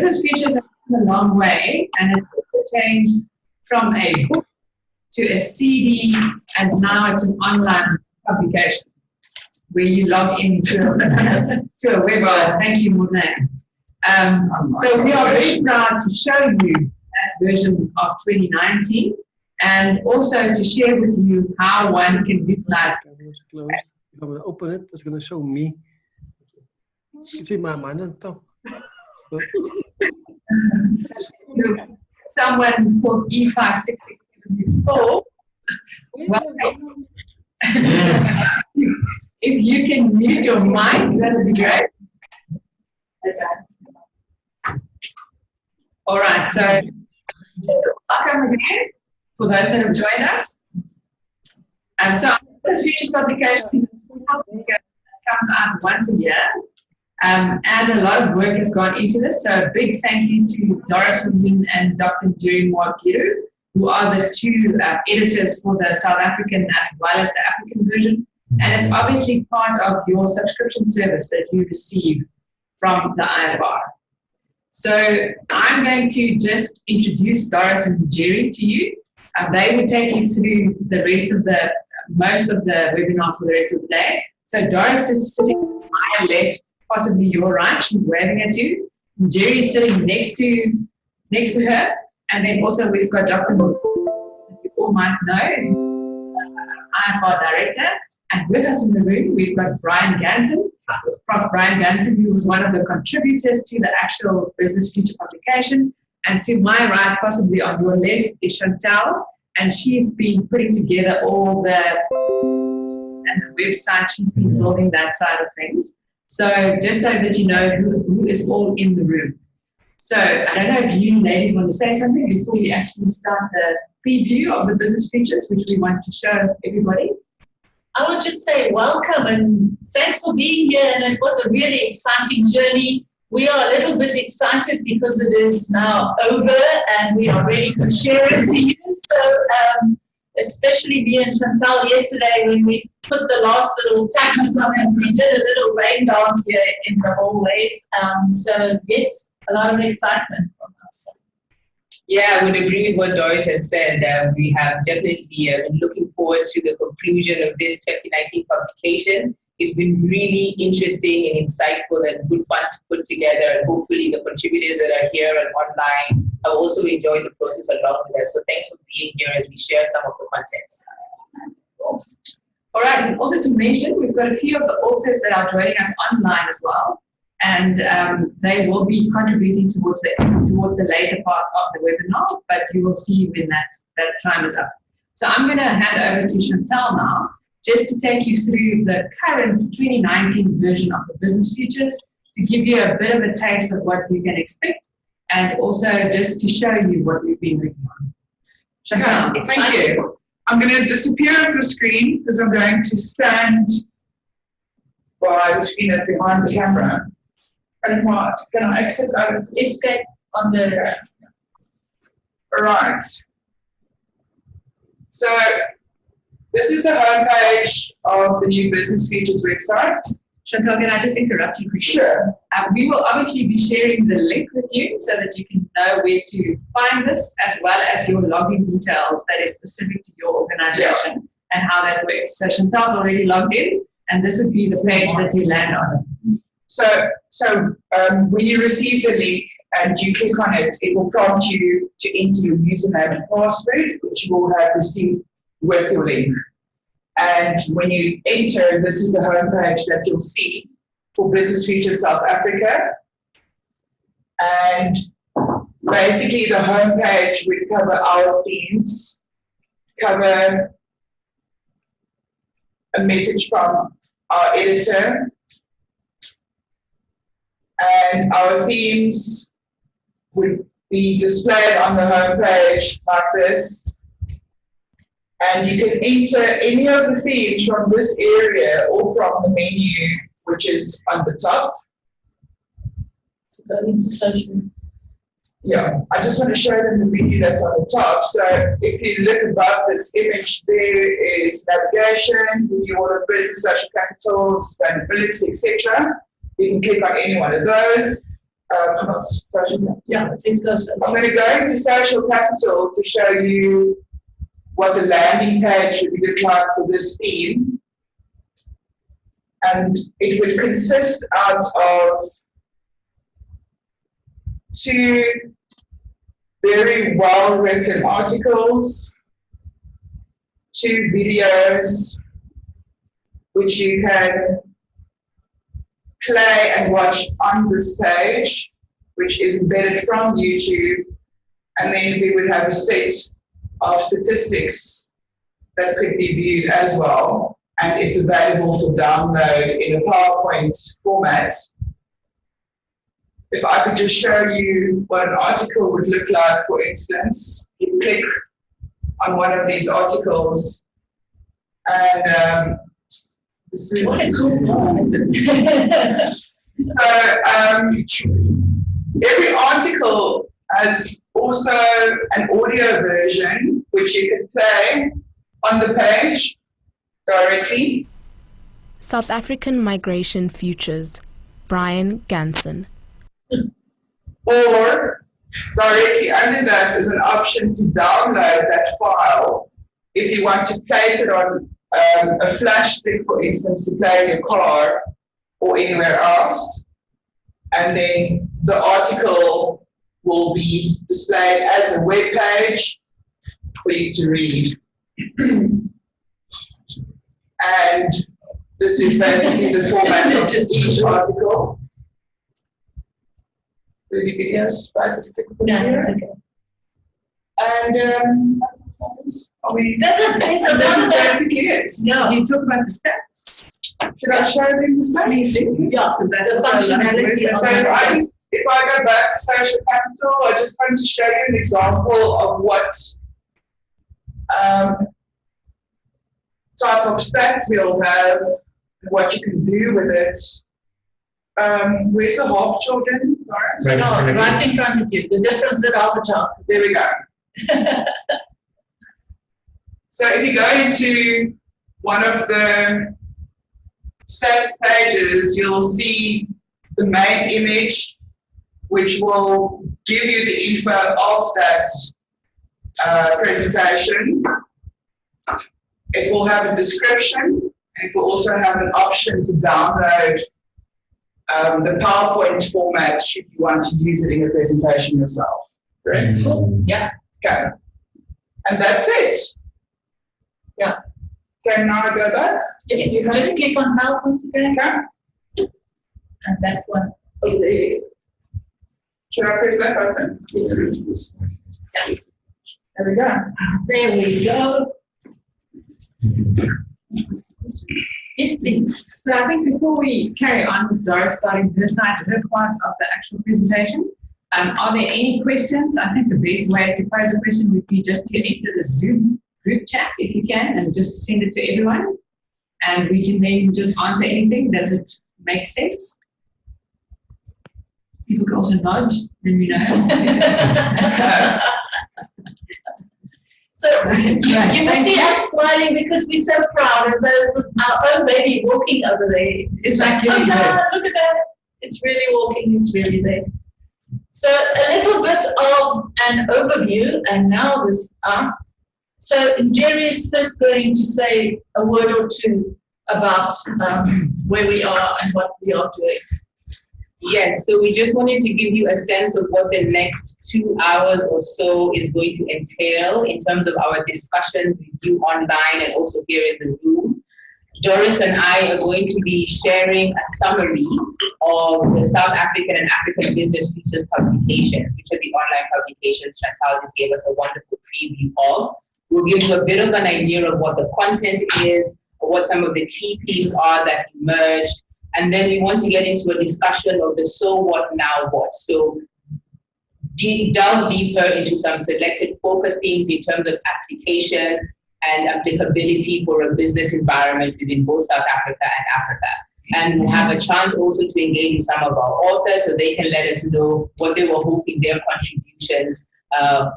business features have come a long way, and it's changed from a book to a CD, and now it's an online publication where you log into to a website. Thank you, Mornay. So we are very proud to show you that version of 2019, and also to share with you how one can utilize. If I'm going to open it, it's going to show me. You see my mind on top. Someone called E56674. Well, if you can mute your mic, that would be great. All right, so welcome again for those that have joined us. So this feature publication comes out once a year, and a lot of work has gone into this. So a big thank you to Doris Vermeulen and Dr. Jerry Mwagiru, who are the two editors for the South African as well as the African version. And it's obviously part of your subscription service that you receive from the IFR. So I'm going to just introduce Doris and Jerry to you. They will take you through the rest of most of the webinar for the rest of the day. So Doris is sitting to my left, possibly your right. She's waving at you. And Jerry is sitting next to her. And then also we've got Dr. Mwagiru, you all might know, IFR director. And with us in the room, we've got Brian Ganson, Prof. Brian Ganson, who was one of the contributors to the actual Business Future publication. And to my right, possibly on your left, is Chantal, and she's been putting together all and the website. She's been building that side of things. So just so that you know who is all in the room. So I don't know if you ladies want to say something before we actually start the preview of the business features, which we want to show everybody. I would just say welcome and thanks for being here, and it was a really exciting journey. We are a little bit excited because it is now over and we are ready to share it to you. So especially me and Chantal yesterday when we put the last little touches on it, we did a little rain dance here in the hallways. So yes, a lot of excitement from us. Yeah, I would agree with what Doris has said. We have definitely been looking forward to the conclusion of this 2019 publication. It's been really interesting and insightful and good fun to put together. And hopefully the contributors that are here and online have also enjoyed the process along with us. So thanks for being here as we share some of the contents. All right, and also to mention, we've got a few of the authors that are joining us online as well. And they will be contributing towards the later part of the webinar, but you will see when that time is up. So I'm going to hand over to Chantal now, just to take you through the current 2019 version of the Business Futures, to give you a bit of a taste of what you can expect, and also just to show you what we've been working on. Chantal, yeah, thank you. I'm going to disappear off the screen because I'm going to stand by the screen that's behind the camera. Can I exit out of this? Escape on the... All right. So this is the homepage of the new Business Futures website. Chantal, can I just interrupt you quickly? Sure. We will obviously be sharing the link with you so that you can know where to find this, as well as your login details that is specific to your organization and how that works. So Chantal's already logged in, and this would be the page that you land on. So when you receive the link and you click on it, it will prompt you to enter your username and password, which you will have received with your link. And when you enter, this is the homepage that you'll see for Business Futures South Africa. And basically the homepage would cover our themes, cover a message from our editor, and our themes would be displayed on the homepage like this. And you can enter any of the themes from this area or from the menu, which is on the top. So go into social. Yeah, I just want to show them the menu that's on the top. So if you look above this image, there is navigation, renewal of business, social capital, sustainability, etc. You can click on any one of those. social capital. Yeah, let's go. I'm going to go into social capital to show you what the landing page would look like for this theme. And it would consist out of 2 very well-written articles, 2 videos, which you can play and watch on this page, which is embedded from YouTube. And then we would have a set of statistics that could be viewed as well. And it's available for download in a PowerPoint format. If I could just show you what an article would look like, for instance, you click on one of these articles, and this is What a cool one. so every article has also an audio version which you can play on the page directly. South African Migration Futures, Brian Ganson. Or directly under that is an option to download that file if you want to place it on a flash stick, for instance, to play in your car or anywhere else. And then the article will be displayed as a web page for you to read. And this is basically the format of each article. The videos, Yeah, that's okay. and are we? That's okay. So This is that's basically it. yeah. You talk about the stats. Should I show them the stats? Yeah, Because that's the also a lot of functionality work. of So if I go back to social capital, I just want to show you an example of what type of stats we'll have, and what you can do with it. Where's the half children? Sorry. No, right in front of you. The difference that I'll job. There we go. So if you go into one of the stats pages, you'll see the main image, which will give you the info of that presentation. It will have a description, and it will also have an option to download the PowerPoint format should you want to use it in your presentation yourself. Correct? Cool. Yeah. Okay. And that's it. Yeah. Can I go back? You just click on PowerPoint again, Okay. and that one over there. Should I press that button? Yeah. There we go. There we go. Yes, please. So I think before we carry on with Doris starting her side, her part of the actual presentation, are there any questions? I think the best way to pose a question would be just to enter the Zoom group chat if you can, and just send it to everyone. And we can then just answer anything. Does it make sense? People can also nod, then we know. So you will see us smiling because we're so proud as there's our own baby walking over there. It's like really good. Look at that. It's really walking, it's really there. So a little bit of an overview, and now this so Jerry is first going to say a word or two about where we are and what we are doing. Yes, so we just wanted to give you a sense of what the next 2 hours or so is going to entail in terms of our discussions with you online and also here in the room. Doris and I are going to be sharing a summary of the South African and African Business Futures publication, which are the online publications Chantal just gave us a wonderful preview of. We'll give you a bit of an idea of what the content is, or what some of the key themes are that emerged. And then we want to get into a discussion of the so what, now what. So delve deeper into some selected focus themes in terms of application and applicability for a business environment within both South Africa and Africa. And we'll have a chance also to engage with some of our authors so they can let us know what they were hoping their contributions,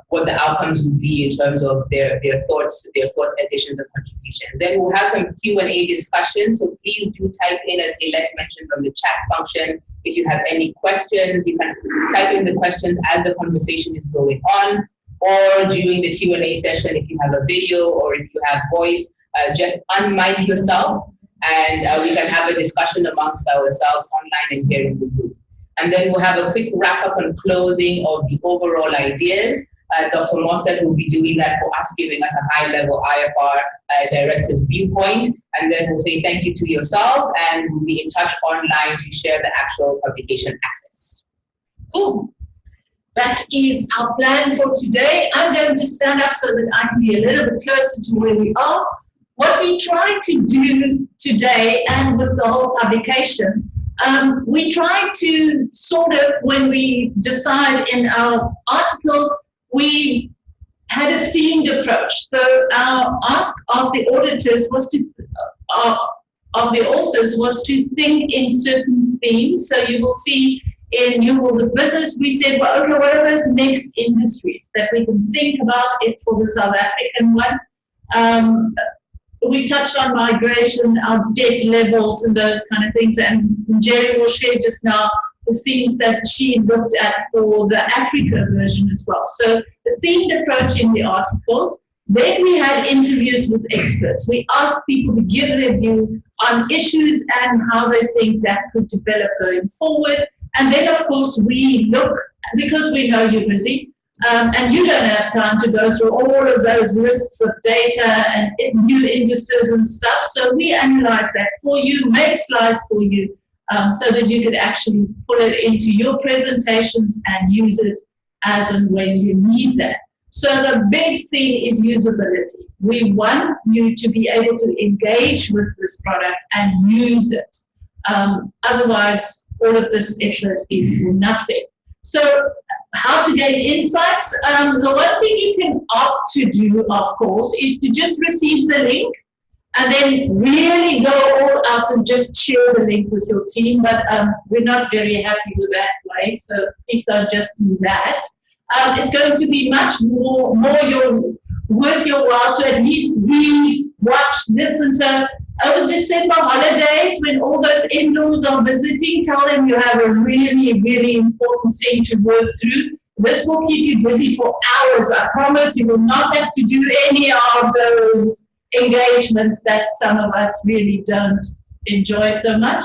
what the outcomes would be in terms of their thoughts, additions, and contributions. Then we'll have some Q&A discussions, so please do type in, as Ailette mentioned, on the chat function, If you have any questions, you can type in the questions as the conversation is going on, or during the Q&A session, if you have a video or if you have voice, just unmic yourself, and we can have a discussion amongst ourselves online as here in the group. And then we'll have a quick wrap up and closing of the overall ideas. Dr. Mossad will be doing that for us, giving us a high-level IFR director's viewpoint. And then we'll say thank you to yourselves, and we'll be in touch online to share the actual publication access. Cool. That is our plan for today. I'm going to stand up so that I can be a little bit closer to where we are. What we try to do today, and with the whole publication, we try to sort of, when we decide in our articles, we had a themed approach. So our ask of the auditors was to, of the authors was to think in certain themes. So you will see in New World of Business, we said, well, okay, what are those next industries that we can think about it for the South African one? We touched on migration, our debt levels and those kind of things. And Jerry will share just now the themes that she looked at for the Africa version as well. So the themed approach in the articles. Then we had interviews with experts. We asked people to give their view on issues and how they think that could develop going forward. And then, of course, we look, because we know you're busy, and you don't have time to go through all of those lists of data and new indices and stuff. So we analyze that for you, make slides for you, so that you could actually put it into your presentations and use it as and when you need that. So the big thing is usability. We want you to be able to engage with this product and use it. Otherwise, all of this effort is for nothing. So how to gain insights? The one thing you can opt to do, of course, is to just receive the link and then really go all out and just share the link with your team. But we're not very happy with that way, so please don't just do that. It's going to be much more worth your while to at least read, watch, listen. So over December holidays, when all those in-laws are visiting, tell them you have a really, really important thing to work through. This will keep you busy for hours. I promise you will not have to do any of those engagements that some of us really don't enjoy so much.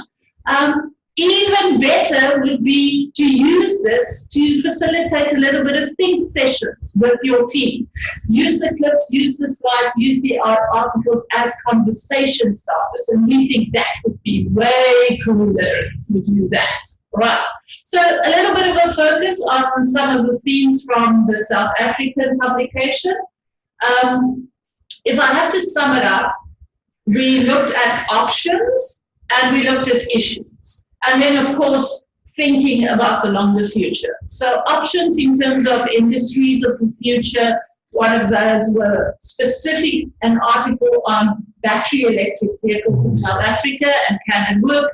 Even better would be to use this to facilitate a little bit of think sessions with your team. Use the clips, use the slides, use the articles as conversation starters. And we think that would be way cooler if we do that. Right. So a little bit of a focus on some of the themes from the South African publication. If I have to sum it up, we looked at options and we looked at issues. And then, of course, thinking about the longer future. So options in terms of industries of the future, one of those were specific, an article on battery electric vehicles in South Africa and can it work.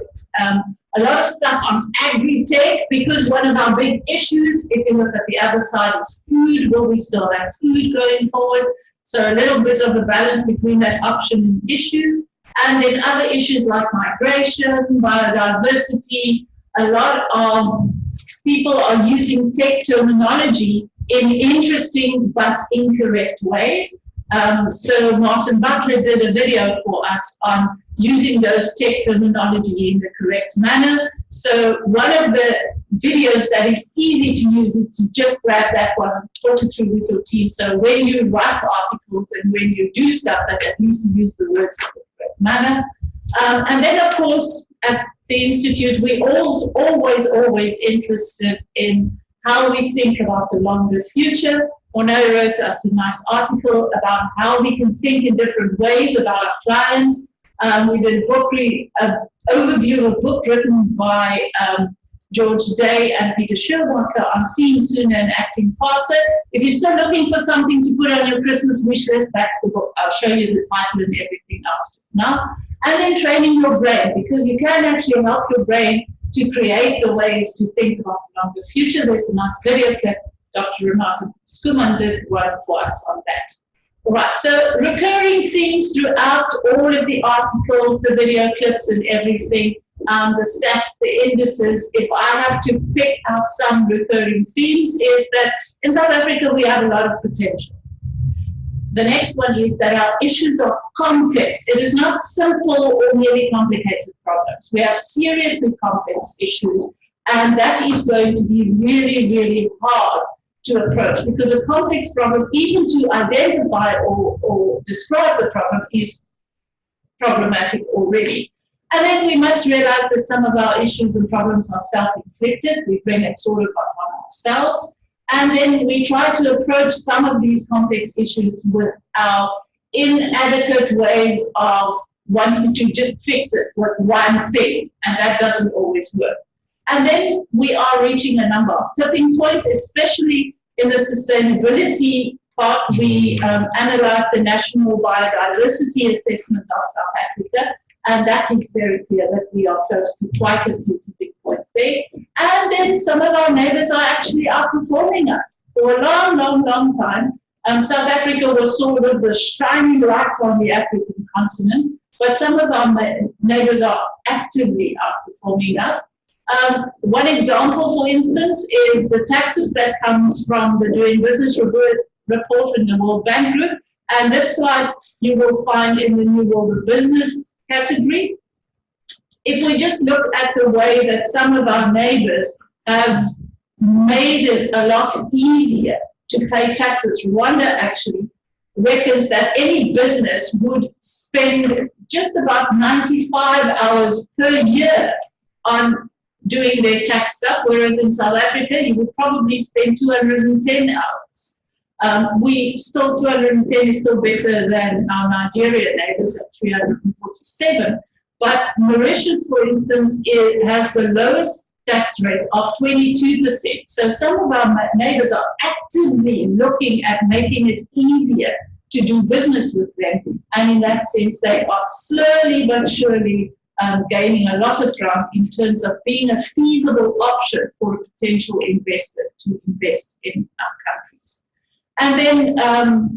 A lot of stuff on agri-tech, because one of our big issues, if you look at the other side, is food. Will we still have food going forward? So a little bit of a balance between that option and issue. And then other issues like migration, biodiversity. A lot of people are using tech terminology in interesting but incorrect ways. So Martin Butler did a video for us on using those tech terminology in the correct manner. So one of the videos that is easy to use is to just grab that one and talk it through with your team. So when you write articles and when you do stuff, that at least you use the words in the correct manner. And then, of course, at the Institute, we always interested in how we think about the longer future. Ornella wrote us a nice article about how we can think in different ways about our clients. We did an overview of a book written by George Day and Peter Schirmacher on Seeing Sooner and Acting Faster. If you're still looking for something to put on your Christmas wish list, that's the book. I'll show you the title and everything else just now. And then training your brain, because you can actually help your brain to create the ways to think about the longer future. There's a nice video clip. Dr. Renata Skuman did one for us on that. All right, so recurring themes throughout all of the articles, the video clips and everything the stats, the indices, if I have to pick out some recurring themes, is that in South Africa we have a lot of potential. The next one is that our issues are complex. It is not simple or merely complicated problems. We have seriously complex issues, and that is going to be really, really hard to approach, because a complex problem, even to identify or describe the problem, is problematic already. And then we must realize that some of our issues and problems are self-inflicted. We bring it sort of upon ourselves. And then we try to approach some of these complex issues with our inadequate ways of wanting to just fix it with one thing, and that doesn't always work. And then we are reaching a number of tipping points, especially in the sustainability part. We analyzed the National Biodiversity Assessment of South Africa, and that is very clear that we are close to quite a few tipping points there. And then some of our neighbors are actually outperforming us. For a long, long, long time, South Africa was sort of the shining light on the African continent, but some of our neighbors are actively outperforming us. One example, for instance, is the taxes that comes from the Doing Business report in the World Bank Group. And this slide you will find in the New World of Business category. If we just look at the way that some of our neighbors have made it a lot easier to pay taxes, Rwanda actually reckons that any business would spend just about 95 hours per year on doing their tax stuff, whereas in South Africa, you would probably spend 210 hours. 210 is still better than our Nigerian neighbors at 347. But Mauritius, for instance, it has the lowest tax rate of 22%. So some of our neighbors are actively looking at making it easier to do business with them. And in that sense, they are slowly but surely gaining a lot of ground in terms of being a feasible option for a potential investor to invest in our countries. And then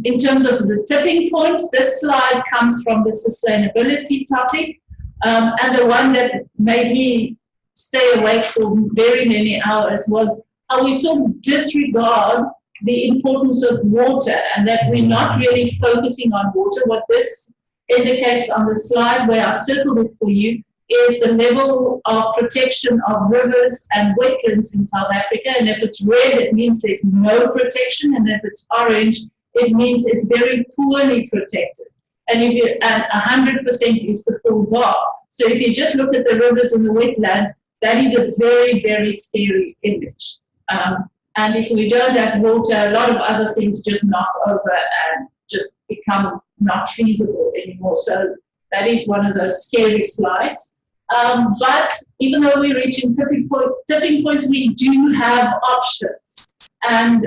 in terms of the tipping points, this slide comes from the sustainability topic. And the one that made me stay awake for very many hours was how we sort of disregard the importance of water, and that we're not really focusing on water. What this indicates on the slide, where I've circled it for you, is the level of protection of rivers and wetlands in South Africa. And if it's red, it means there's no protection, and if it's orange, it means it's very poorly protected. And 100% is the full bar. So if you just look at the rivers and the wetlands, that is a very, very scary image. And if we don't have water, a lot of other things just knock over and just become not feasible anymore. So that is one of those scary slides. But even though we're reaching tipping points, we do have options. And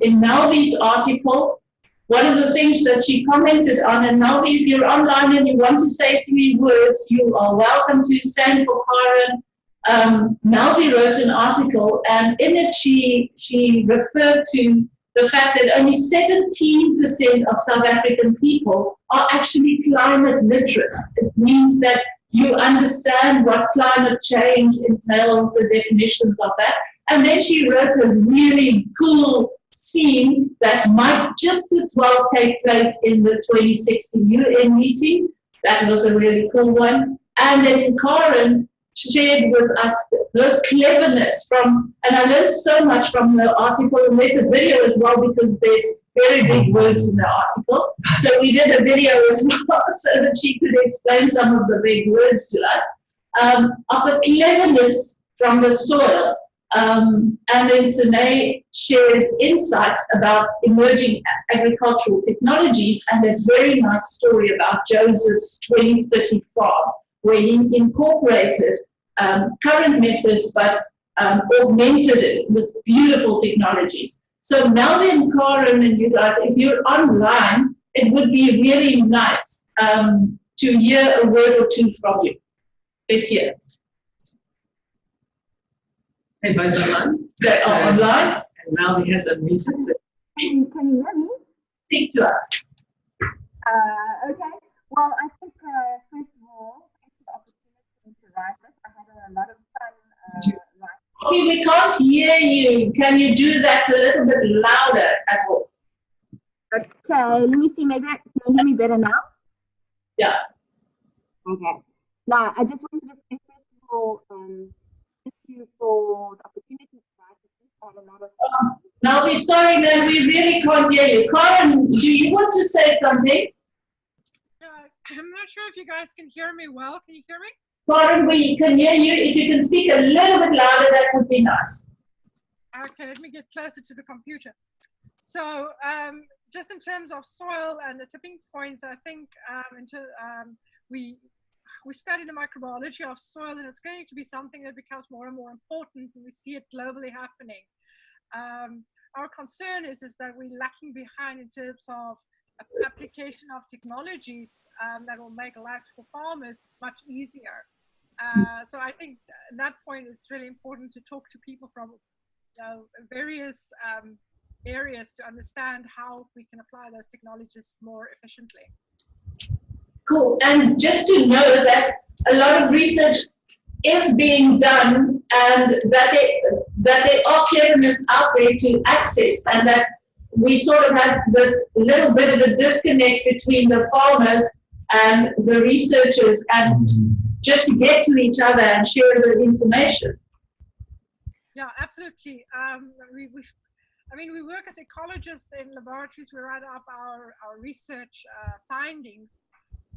in Malvi's article, one of the things that she commented on, and Malvi, if you're online and you want to say 3 words, you are welcome to. Same for Karen. Malvi wrote an article, and in it she referred to the fact that only 17% of South African people are actually climate literate. It means that you understand what climate change entails, the definitions of that. And then she wrote a really cool scene that might just as well take place in the 2060 UN meeting. That was a really cool one. And then Karen shared with us her cleverness and I learned so much from the article, and there's a video as well because there's very big words in the article. So we did a video as well so that she could explain some of the big words to us, of the cleverness from the soil. And then Sine shared insights about emerging agricultural technologies and a very nice story about Joseph's 2030 farm, where he incorporated current methods but augmented it with beautiful technologies. So now then, Karen and you guys, if you're online, it would be really nice to hear a word or two from you. Let's hear. They're both online. They are online. And Malvi has unmuted. So Can you hear me? speak to us. Okay. Well, I think first of all, thanks for the opportunity to write this. I a lot of fun. Okay, we can't hear you. Can you do that a little bit louder at all? Okay, let me see. Maybe can you hear me better now? Yeah. Okay. Now, I just wanted to say first of all, thank you for the opportunity to write a lot of. Now we're sorry, man. We really can't hear you. Karen, do you want to say something? I'm not sure if you guys can hear me well. Can you hear me? Karen, we can hear you. If you can speak a little bit louder, that would be nice. Okay, let me get closer to the computer. So just in terms of soil and the tipping points, I think we study the microbiology of soil, and it's going to be something that becomes more and more important, and we see it globally happening. Our concern is that we're lacking behind in terms of application of technologies that will make life for farmers much easier. So I think at that point it's really important to talk to people from various areas to understand how we can apply those technologies more efficiently. Cool. And just to know that a lot of research is being done, and that there are cleverness out there to access, and that we sort of have this little bit of a disconnect between the farmers and the researchers, and just to get to each other and share the information. Yeah, absolutely. We work as ecologists in laboratories. We write up our research findings,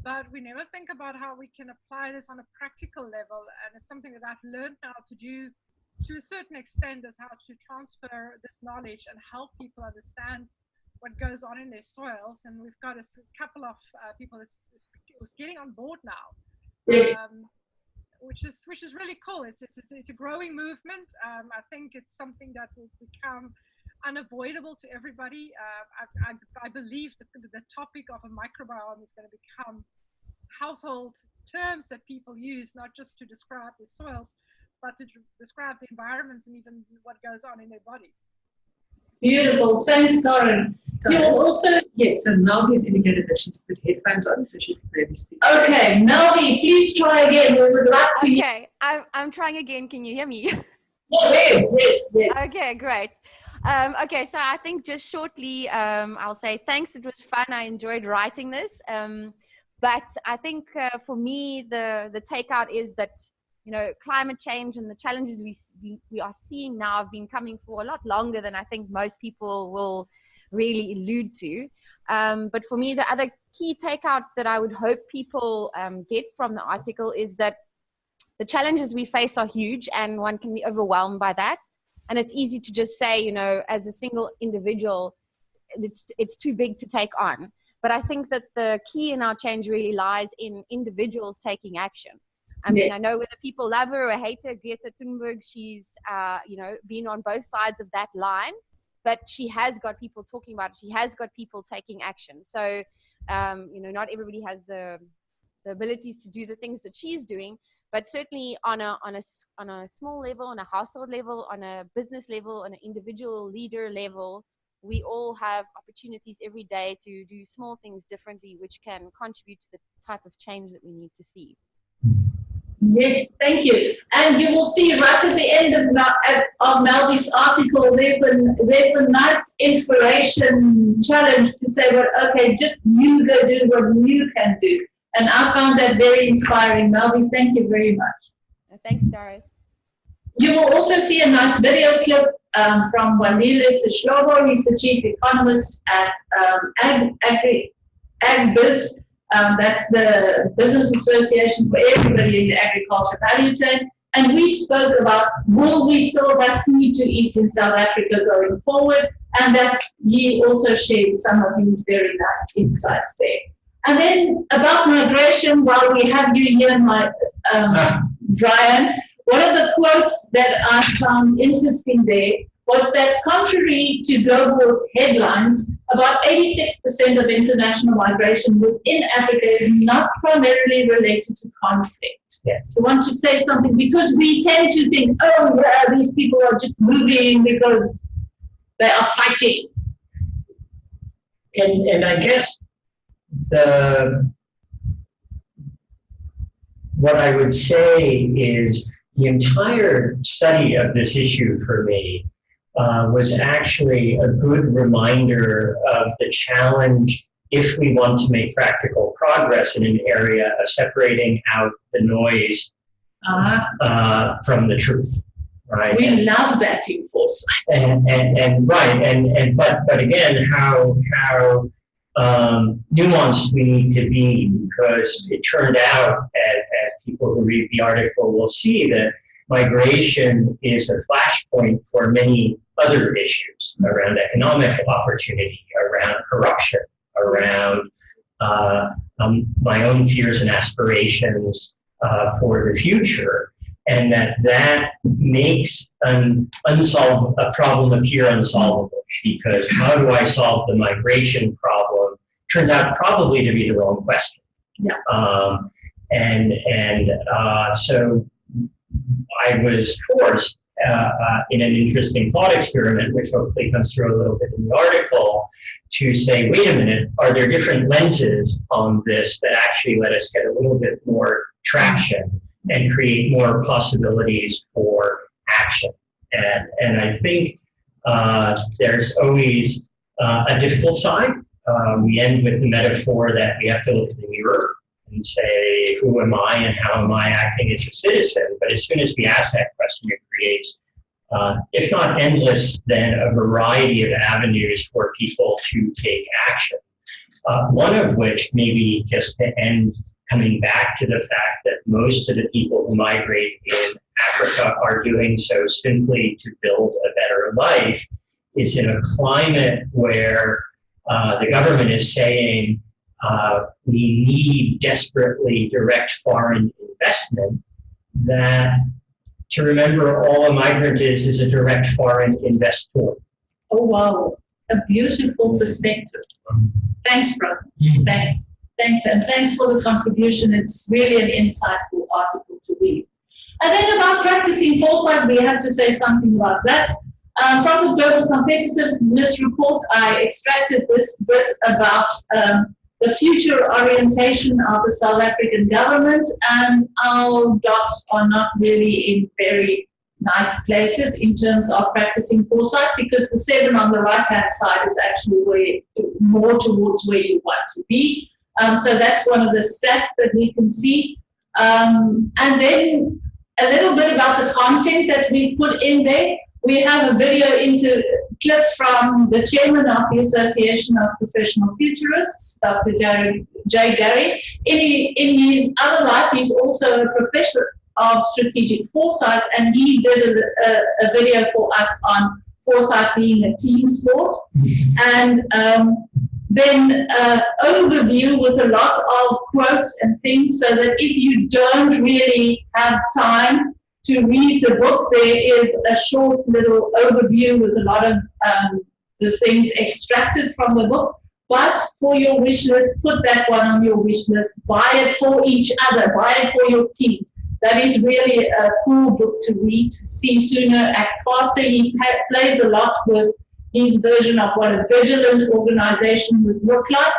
but we never think about how we can apply this on a practical level. And it's something that I've learned now to do to a certain extent, is how to transfer this knowledge and help people understand what goes on in their soils. And we've got a couple of people who's getting on board now. Yes. Which is really cool. It's a growing movement. I think it's something that will become unavoidable to everybody. I believe the topic of a microbiome is going to become household terms that people use, not just to describe the soils, but to describe the environments and even what goes on in their bodies. Beautiful. Thanks, Karen. You will also, yes, so Melvy's indicated that she's put headphones on, so she can maybe speak. okay, Melvy, please try again. We would like to. Okay, I'm trying again. Can you hear me? Yes. Okay, great. Okay, so I think just shortly, I'll say thanks. It was fun. I enjoyed writing this. But I think for me, the takeout is that, you know, climate change and the challenges we are seeing now have been coming for a lot longer than I think most people will really allude to. But for me, the other key takeout that I would hope people get from the article is that the challenges we face are huge, and one can be overwhelmed by that. And it's easy to just say, you know, as a single individual, it's too big to take on. But I think that the key in our change really lies in individuals taking action. I mean, I know whether people love her or hate her, Greta Thunberg, she's, been on both sides of that line, but she has got people talking about it. She has got people taking action. So, not everybody has the abilities to do the things that she's doing, but certainly on a small level, on a household level, on a business level, on an individual leader level, we all have opportunities every day to do small things differently, which can contribute to the type of change that we need to see. Yes, thank you. And you will see right at the end of Melvy's article, there's a nice inspiration challenge to say, well, okay, just you go do what you can do. And I found that very inspiring. Melvy, thank you very much. Thanks, Doris. You will also see a nice video clip from Wandile Sishlobo. He's the chief economist at AgBiz. That's the business association for everybody in the agriculture value chain. And we spoke about, will we still have food to eat in South Africa going forward? And that he also shared some of these very nice insights there. And then about migration, while we have you here, Brian, one of the quotes that I found interesting there was that contrary to global headlines, about 86% of international migration within Africa is not primarily related to conflict. Yes. You want to say something? Because we tend to think, oh, yeah, these people are just moving because they are fighting. And I guess what I would say is, the entire study of this issue for me was actually a good reminder of the challenge if we want to make practical progress in an area of separating out the noise from the truth, right? We love that in foresight. But again, how nuanced we need to be, because it turned out, as people who read the article will see, that migration is a flashpoint for many other issues around economic opportunity, around corruption, around my own fears and aspirations for the future, and that makes a problem appear unsolvable, because how do I solve the migration problem turns out probably to be the wrong question. Yeah. So I was forced in an interesting thought experiment, which hopefully comes through a little bit in the article, to say, wait a minute, are there different lenses on this that actually let us get a little bit more traction and create more possibilities for action? And I think there's always a difficult side. We end with the metaphor that we have to look in the mirror and say, who am I and how am I acting as a citizen? But as soon as we ask that question, it creates, if not endless, then a variety of avenues for people to take action. One of which, maybe just to end, coming back to the fact that most of the people who migrate in Africa are doing so simply to build a better life, is in a climate where the government is saying we need desperately direct foreign investment, that to remember all a migrant is a direct foreign investor. Oh, wow. A beautiful perspective. Thanks, brother. Thanks. Thanks, and thanks for the contribution. It's really an insightful article to read. And then about practicing foresight, we have to say something about that. From the Global Competitiveness Report, I extracted this bit about the future orientation of the South African government, and our dots are not really in very nice places in terms of practicing foresight, because the 7 on the right-hand side is actually more towards where you want to be. So that's one of the stats that we can see. And then a little bit about the content that we put in there. We have a video clip from the chairman of the Association of Professional Futurists, Dr. Jay Garry. In his other life, he's also a professor of strategic foresight, and he did a video for us on foresight being a team sport. And then overview with a lot of quotes and things, so that if you don't really have time to read the book, there is a short little overview with a lot of the things extracted from the book. But for your wish list, put that one on your wish list. Buy it for each other. Buy it for your team. That is really a cool book to read. See sooner, act faster. He plays a lot with his version of what a vigilant organization would look like.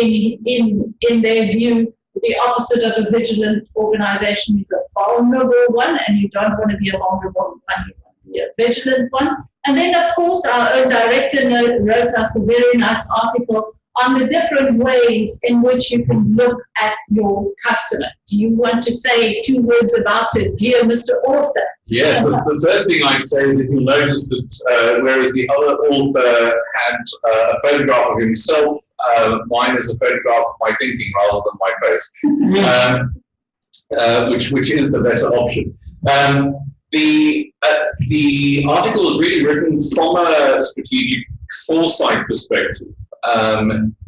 In their view, the opposite of a vigilant organization is a vulnerable one, and you don't want to be a vulnerable one, you want to be a vigilant one. And then, of course, our own director wrote us a very nice article on the different ways in which you can look at your customer. Do you want to say 2 words about it, dear Mr. Auster? Yes, but the first thing I'd say is that you'll notice that whereas the other author had a photograph of himself, mine is a photograph of my thinking rather than my face, which is the better option. The article is really written from a strategic foresight perspective.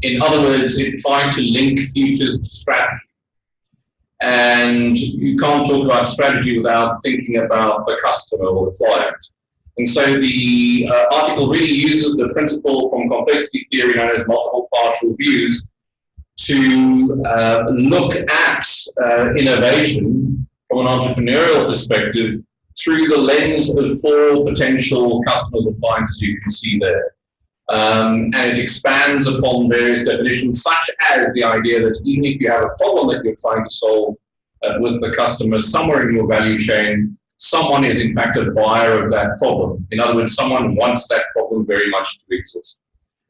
In other words, it tried to link futures to strategy. And you can't talk about strategy without thinking about the customer or the client. And so the article really uses the principle from complexity theory known as multiple partial views to look at innovation from an entrepreneurial perspective through the lens of 4 potential customers or clients, as you can see there. And it expands upon various definitions, such as the idea that even if you have a problem that you're trying to solve, with the customer, somewhere in your value chain, someone is in fact a buyer of that problem. In other words, someone wants that problem very much to exist.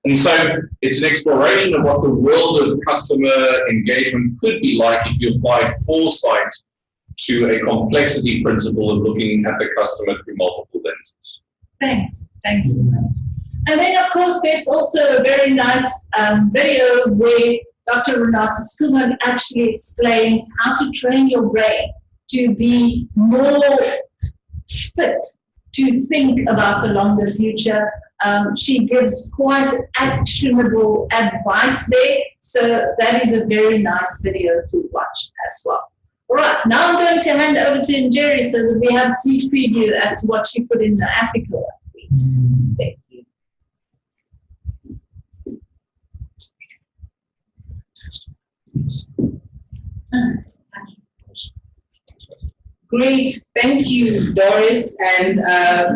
And so it's an exploration of what the world of customer engagement could be like if you applied foresight to a complexity principle of looking at the customer through multiple lenses. Thanks. And then, of course, there's also a very nice video where Dr. Renata Schoeman actually explains how to train your brain to be more fit to think about the longer future. She gives quite actionable advice there, so that is a very nice video to watch as well. All right, now I'm going to hand over to Njeri so that we have a sneak preview as to what she put in the Africa weeks. Thank you. Great, thank you, Doris, and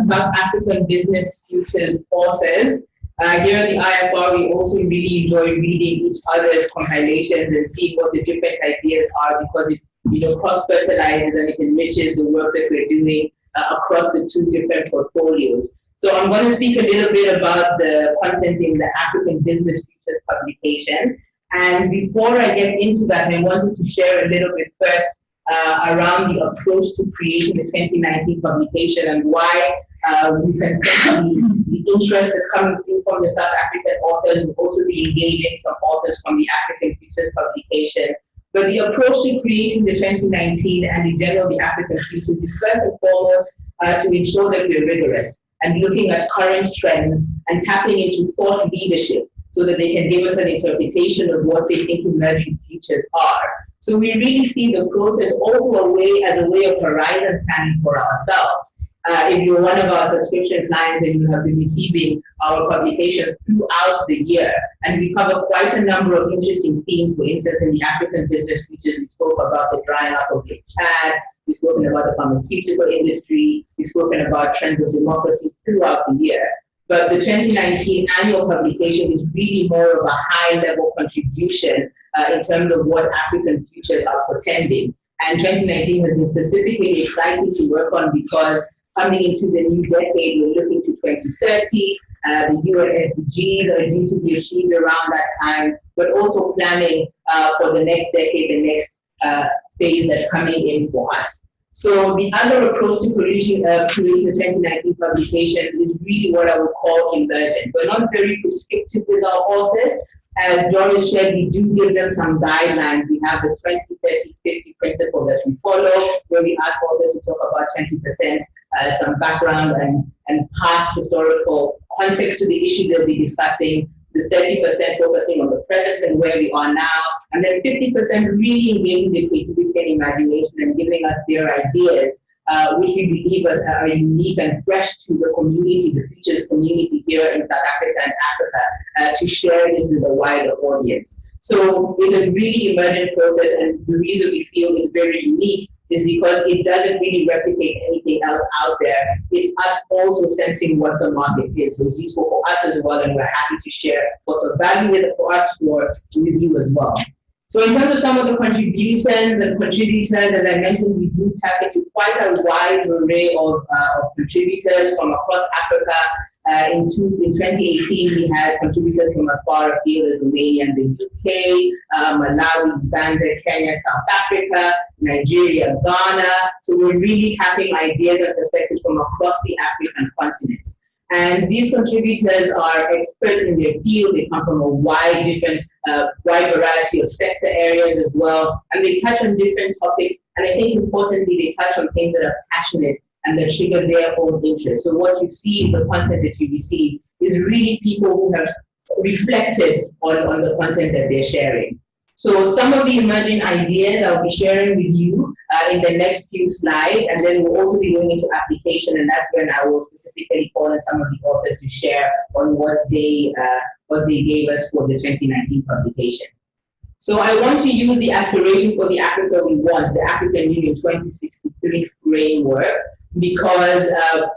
South African Business Futures authors. Here at the IFR, we also really enjoy reading each other's compilations and seeing what the different ideas are, because it cross-fertilizes and it enriches the work that we're doing across the two different portfolios. So I'm going to speak a little bit about the content in the African Business Futures publication. And before I get into that, I wanted to share a little bit first around the approach to creating the 2019 publication and why we can see the interest that's coming through from the South African authors. We'll also be engaging some authors from the African Futures publication. But the approach to creating the 2019 and in general the African Futures is first and foremost to ensure that we're rigorous and looking at current trends and tapping into thought leadership so that they can give us an interpretation of what they think emerging futures are. So we really see the process also as a way of horizon scanning for ourselves. If you're one of our subscription clients and you have been receiving our publications throughout the year, and we cover quite a number of interesting themes. For instance, in the African Business Futures, we spoke about the drying up of Lake Chad, we've spoken about the pharmaceutical industry, we've spoken about trends of democracy throughout the year. But the 2019 annual publication is really more of a high-level contribution in terms of what African futures are portending. And 2019 has been specifically exciting to work on because coming into the new decade, we're looking to 2030. The UN SDGs are due to be achieved around that time, but also planning for the next decade, the next phase that's coming in for us. So the other approach to creating the 2019 publication is really what I would call emergent. We're not very prescriptive with our authors. As Doris shared, we do give them some guidelines. We have the 20, 30, 50 principle that we follow, where we ask authors to talk about 20%, some background and past historical context to the issue they'll be discussing, the 30% focusing on the present and where we are now, and then 50% really engaging the creativity and imagination and giving us their ideas, which we believe are unique and fresh to the community, the futures community here in South Africa and Africa, to share this with a wider audience. So it's a really emergent process, and the reason we feel it's very unique is because it doesn't really replicate anything else out there. It's us also sensing what the market is. So it's useful for us as well, and we're happy to share what's of value with it for us for review as well. So in terms of some of the contributions and contributors, as I mentioned, we do tap into quite a wide array of contributors from across Africa. In 2018, we had contributors from as far afield as Romania and the UK, Malawi, Uganda, Kenya, South Africa, Nigeria, Ghana. So we're really tapping ideas and perspectives from across the African continent. And these contributors are experts in their field. They come from a wide variety of sector areas as well. And they touch on different topics. And I think importantly, they touch on things that are passionate and that trigger their own interest. So what you see in the content that you receive is really people who have reflected on the content that they're sharing. So some of the emerging ideas I'll be sharing with you in the next few slides, and then we'll also be going into application, and that's when I will specifically call on some of the authors to share on what they gave us for the 2019 publication. So I want to use the aspiration for the Africa we want, the African Union 2063 framework, because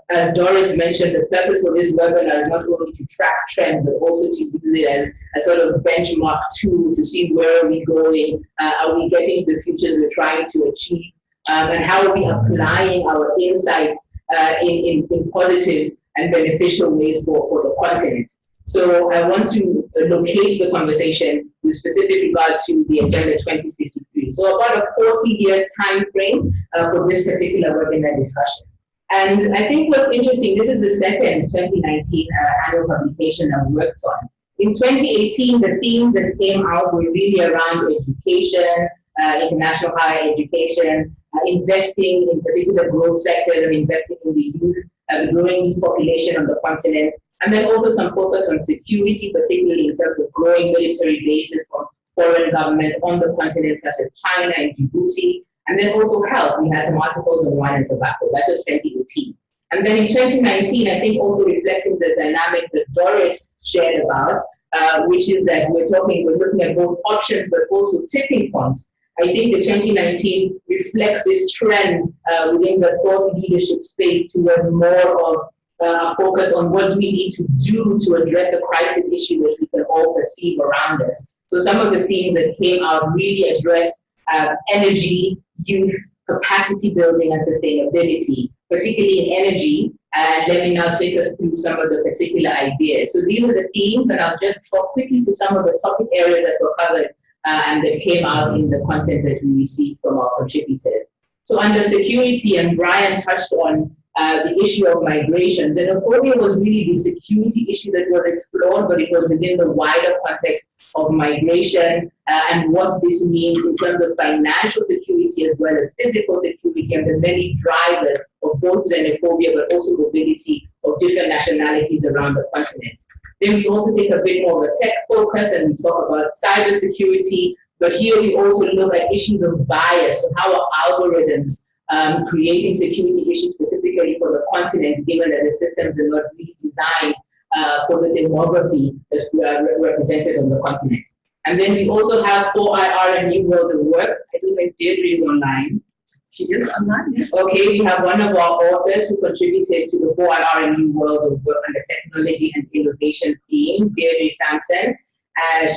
as Doris mentioned, the purpose for this webinar is not only to track trends, but also to use it as a sort of benchmark tool to see where are we going, are we getting to the futures we're trying to achieve, and how are we applying our insights in positive and beneficial ways for the continent. So I want to locate the conversation with specific regard to the Agenda 2063. So about a 40-year time frame for this particular webinar discussion. And I think what's interesting, this is the second 2019 annual publication I've worked on. In 2018, the themes that came out were really around education, international higher education, investing in particular growth sectors and investing in the youth, the growing youth population on the continent, and then also some focus on security, particularly in terms of growing military bases from foreign governments on the continent, such as China and Djibouti, and then also health. We had some articles on wine and tobacco. That was 2018. And then in 2019, I think also reflecting the dynamic that Doris shared about, which is that we're looking at both options, but also tipping points. I think the 2019 reflects this trend within the thought leadership space towards more of a focus on what do we need to do to address the crisis issue that we can all perceive around us. So some of the themes that came out really addressed energy, youth, capacity building, and sustainability, particularly in energy. And let me now take us through some of the particular ideas. So these are the themes, and I'll just talk quickly to some of the topic areas that were covered and that came out in the content that we received from our contributors. So under security, and Brian touched on the issue of migration. Xenophobia was really the security issue that was explored, but it was within the wider context of migration and what this means in terms of financial security as well as physical security and the many drivers of both xenophobia but also mobility of different nationalities around the continent. Then we also take a bit more of a tech focus and we talk about cybersecurity, but here we also look at issues of bias, so how are algorithms creating security issues specifically for the continent, given that the systems are not really designed for the demography that's represented on the continent. And then we also have 4IR, A New World of Work. I don't know if Deirdre is online. She is online, yes. Okay, we have one of our authors who contributed to the 4IR, A New World of Work and the technology and innovation theme, Deirdre Sampson.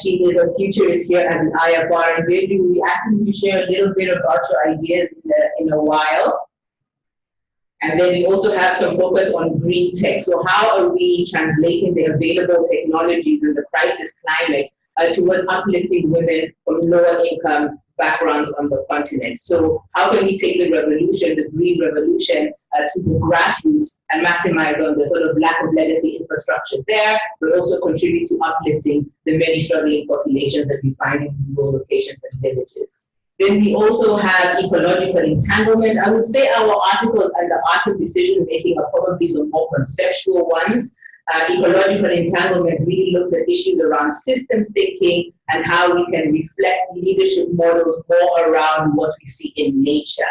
She is a futurist here at the IFR, and Deirdre will be asking you to share a little bit about your ideas in a while. And then we also have some focus on green tech. So how are we translating the available technologies in the crisis climate towards uplifting women from lower income backgrounds on the continent? So how can we take the revolution, the green revolution, to the grassroots and maximize on the sort of lack of legacy infrastructure there, but also contribute to uplifting the many struggling populations that we find in rural locations and villages. Then we also have ecological entanglement. I would say our articles and the art of decision making are probably the more conceptual ones. Ecological entanglement really looks at issues around systems thinking and how we can reflect leadership models more around what we see in nature.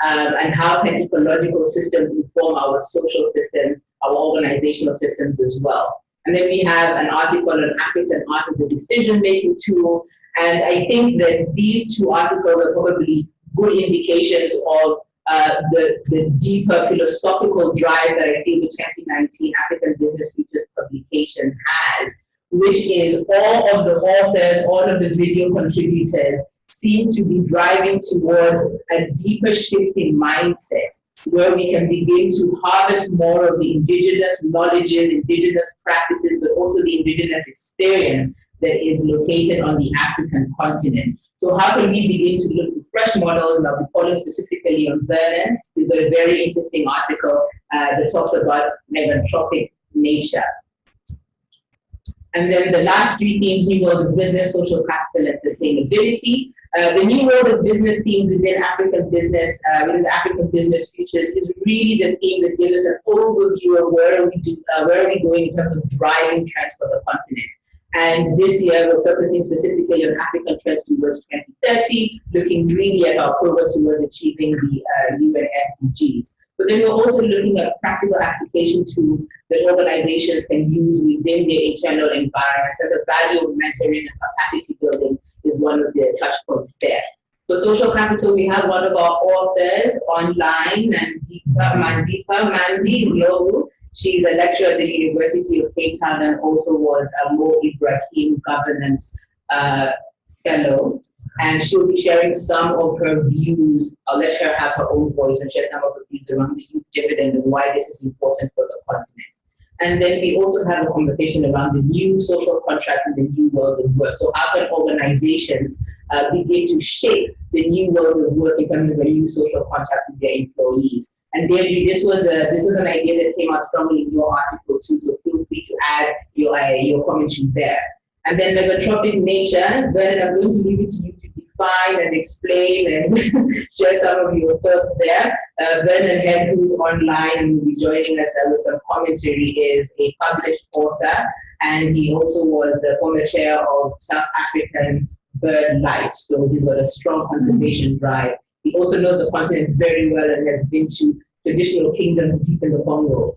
And how can ecological systems inform our social systems, our organizational systems as well. And then we have an article on African art as a decision-making tool. And I think that these two articles are probably good indications of the deeper philosophical drive that I feel the 2019 African Business Futures publication has, which is all of the authors, all of the video contributors seem to be driving towards a deeper shift in mindset, where we can begin to harvest more of the indigenous knowledges, indigenous practices, but also the indigenous experience that is located on the African continent. So how can we begin to look for fresh models? And I'll be following specifically on Vernon. We've got a very interesting article that talks about meganthropic nature. And then the last three themes, New World of Business, Social Capital, and Sustainability. The New World of Business themes within African business, within the African Business Futures is really the theme that gives us an overview of where are we going in terms of driving trends for the continent. And this year, we're focusing specifically on African trends towards 2030, looking really at our progress towards achieving the UN SDGs. But then we're also looking at practical application tools that organizations can use within their internal environments. And the value of mentoring and capacity building is one of the touch points there. For social capital, we have one of our authors online, Mandita Mandi Logu. She's a lecturer at the University of Cape Town and also was a Mo Ibrahim Governance Fellow. And she'll be sharing some of her views. I'll let her have her own voice and share some of her views around the youth dividend and why this is important for the continent. And then we also have a conversation around the new social contract in the new world of work. So how can organizations begin to shape the new world of work in terms of a new social contract with their employees? And Deirdre, this was an idea that came out strongly in your article too, so feel free to add your commentary there. And then megatropic nature, Vernon, I'm going to leave it to you to define and explain and share some of your thoughts there. Vernon Head, who's online and will be joining us with some commentary, is a published author, and he also was the former chair of South African Bird Life, so he's got a strong conservation drive. He also knows the continent very well and has been to traditional kingdoms deep in the Congo.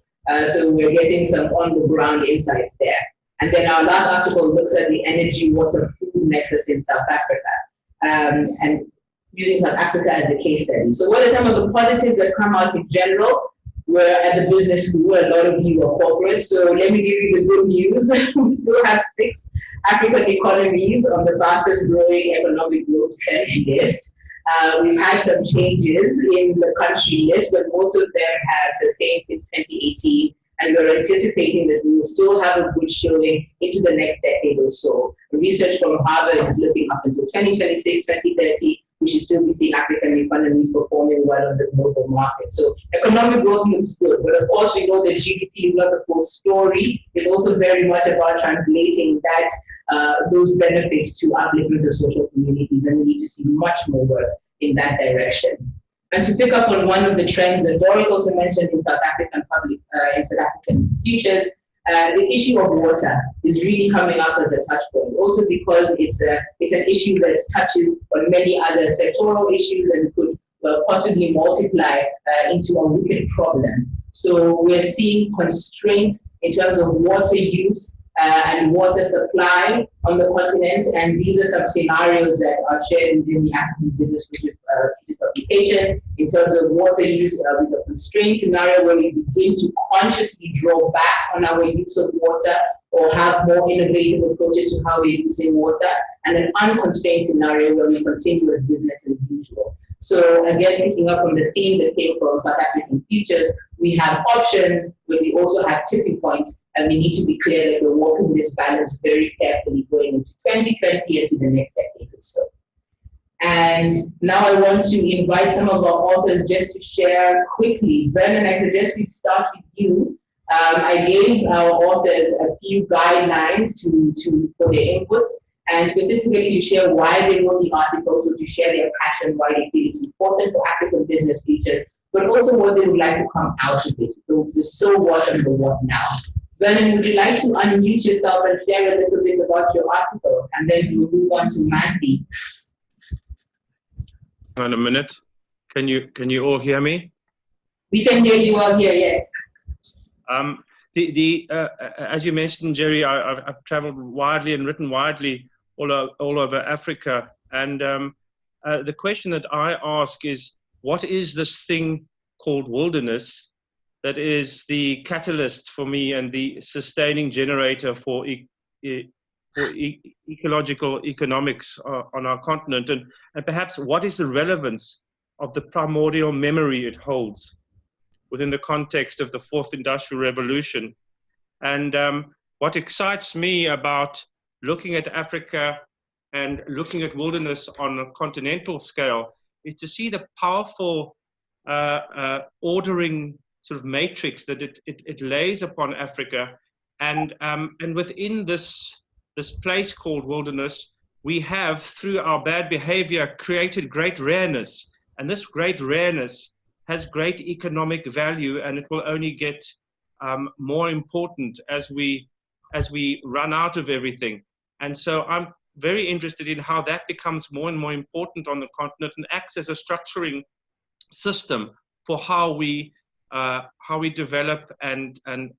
So we're getting some on-the-ground insights there. And then our last article looks at the energy, water, food nexus in South Africa, and using South Africa as a case study. So what are some of the positives that come out in general? We're at the business school, a lot of you are corporate, so let me give you the good news. We still have 6 African economies on the fastest growing economic growth trend list. We've had some changes in the country list, but most of them have sustained since 2018. And we're anticipating that we will still have a good showing into the next decade or so. The research from Harvard is looking up until 2026, 2030. We should still be seeing African economies performing well on the global market. So economic growth looks good, but of course we know that GDP is not the full story. It's also very much about translating those benefits to upliftment of social communities, and we need to see much more work in that direction. And to pick up on one of the trends that Doris also mentioned in South African futures, the issue of water is really coming up as a touch point. Also because it's an issue that touches on many other sectoral issues and could possibly multiply into a wicked problem. So we're seeing constraints in terms of water use and water supply on the continent, and these are some scenarios that are shared within the African Business publication in terms of water use with a constrained scenario where we begin to consciously draw back on our use of water or have more innovative approaches to how we're using water, and an unconstrained scenario where we continue as business as usual. So again, picking up on the theme that came from South African futures, we have options, but we also have tipping points, and we need to be clear that we're walking this balance very carefully going into 2020 and to the next decade or so. And now I want to invite some of our authors just to share quickly. Vernon, I suggest we start with you. I gave our authors a few guidelines for their inputs, and specifically to share why they wrote the article, so to share their passion, why they feel it's important for African business futures, but also what they would like to come out of it. So the so what and the what now. Vernon, would you like to unmute yourself and share a little bit about your article, and then we'll move on to Mandy. Hang on a minute. Can you all hear me? We can hear you all here, yes. As you mentioned, Jerry, I've traveled widely and written widely all over Africa. And the question that I ask is, what is this thing called wilderness that is the catalyst for me and the sustaining generator for ecological economics on our continent? And perhaps what is the relevance of the primordial memory it holds within the context of the Fourth Industrial Revolution? And what excites me about looking at Africa and looking at wilderness on a continental scale is to see the powerful ordering sort of matrix that it lays upon Africa. And within this place called wilderness, we have, through our bad behavior, created great rareness. And this great rareness has great economic value, and it will only get more important as we run out of everything. And so I'm very interested in how that becomes more and more important on the continent and acts as a structuring system for how we develop and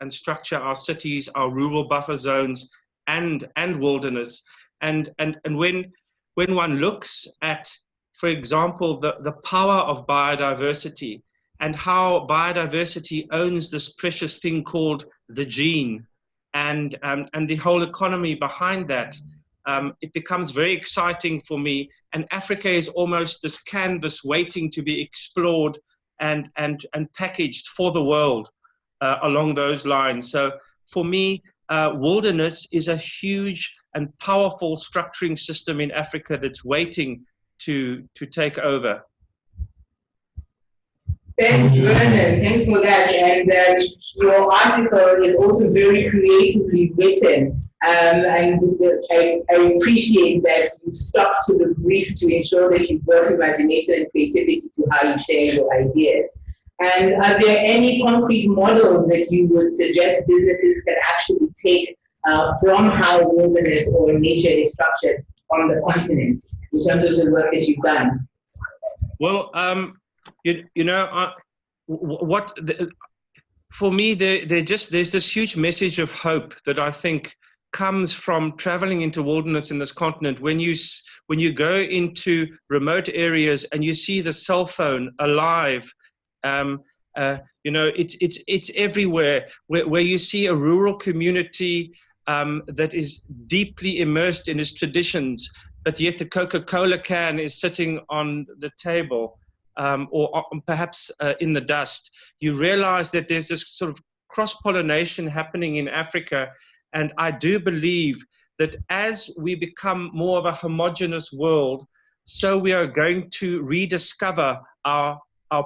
structure our cities, our rural buffer zones, and wilderness. And when one looks at for example, the power of biodiversity and how biodiversity owns this precious thing called the gene, and the whole economy behind that. It becomes very exciting for me, and Africa is almost this canvas waiting to be explored and packaged for the world along those lines. So for me, wilderness is a huge and powerful structuring system in Africa that's waiting to take over. Thanks, Vernon. Thanks for that. And your article is also very creatively written. And I appreciate that you stuck to the brief to ensure that you brought imagination and creativity to how you share your ideas. And are there any concrete models that you would suggest businesses can actually take from how wilderness or nature is structured on the continent in terms of the work that you've done? Well, for me, there's this huge message of hope that I think comes from traveling into wilderness in this continent. When you go into remote areas and you see the cell phone alive, it's everywhere. Where you see a rural community that is deeply immersed in its traditions, but yet the Coca-Cola can is sitting on the table. Or perhaps in the dust, you realize that there's this sort of cross-pollination happening in Africa. And I do believe that as we become more of a homogeneous world, so we are going to rediscover our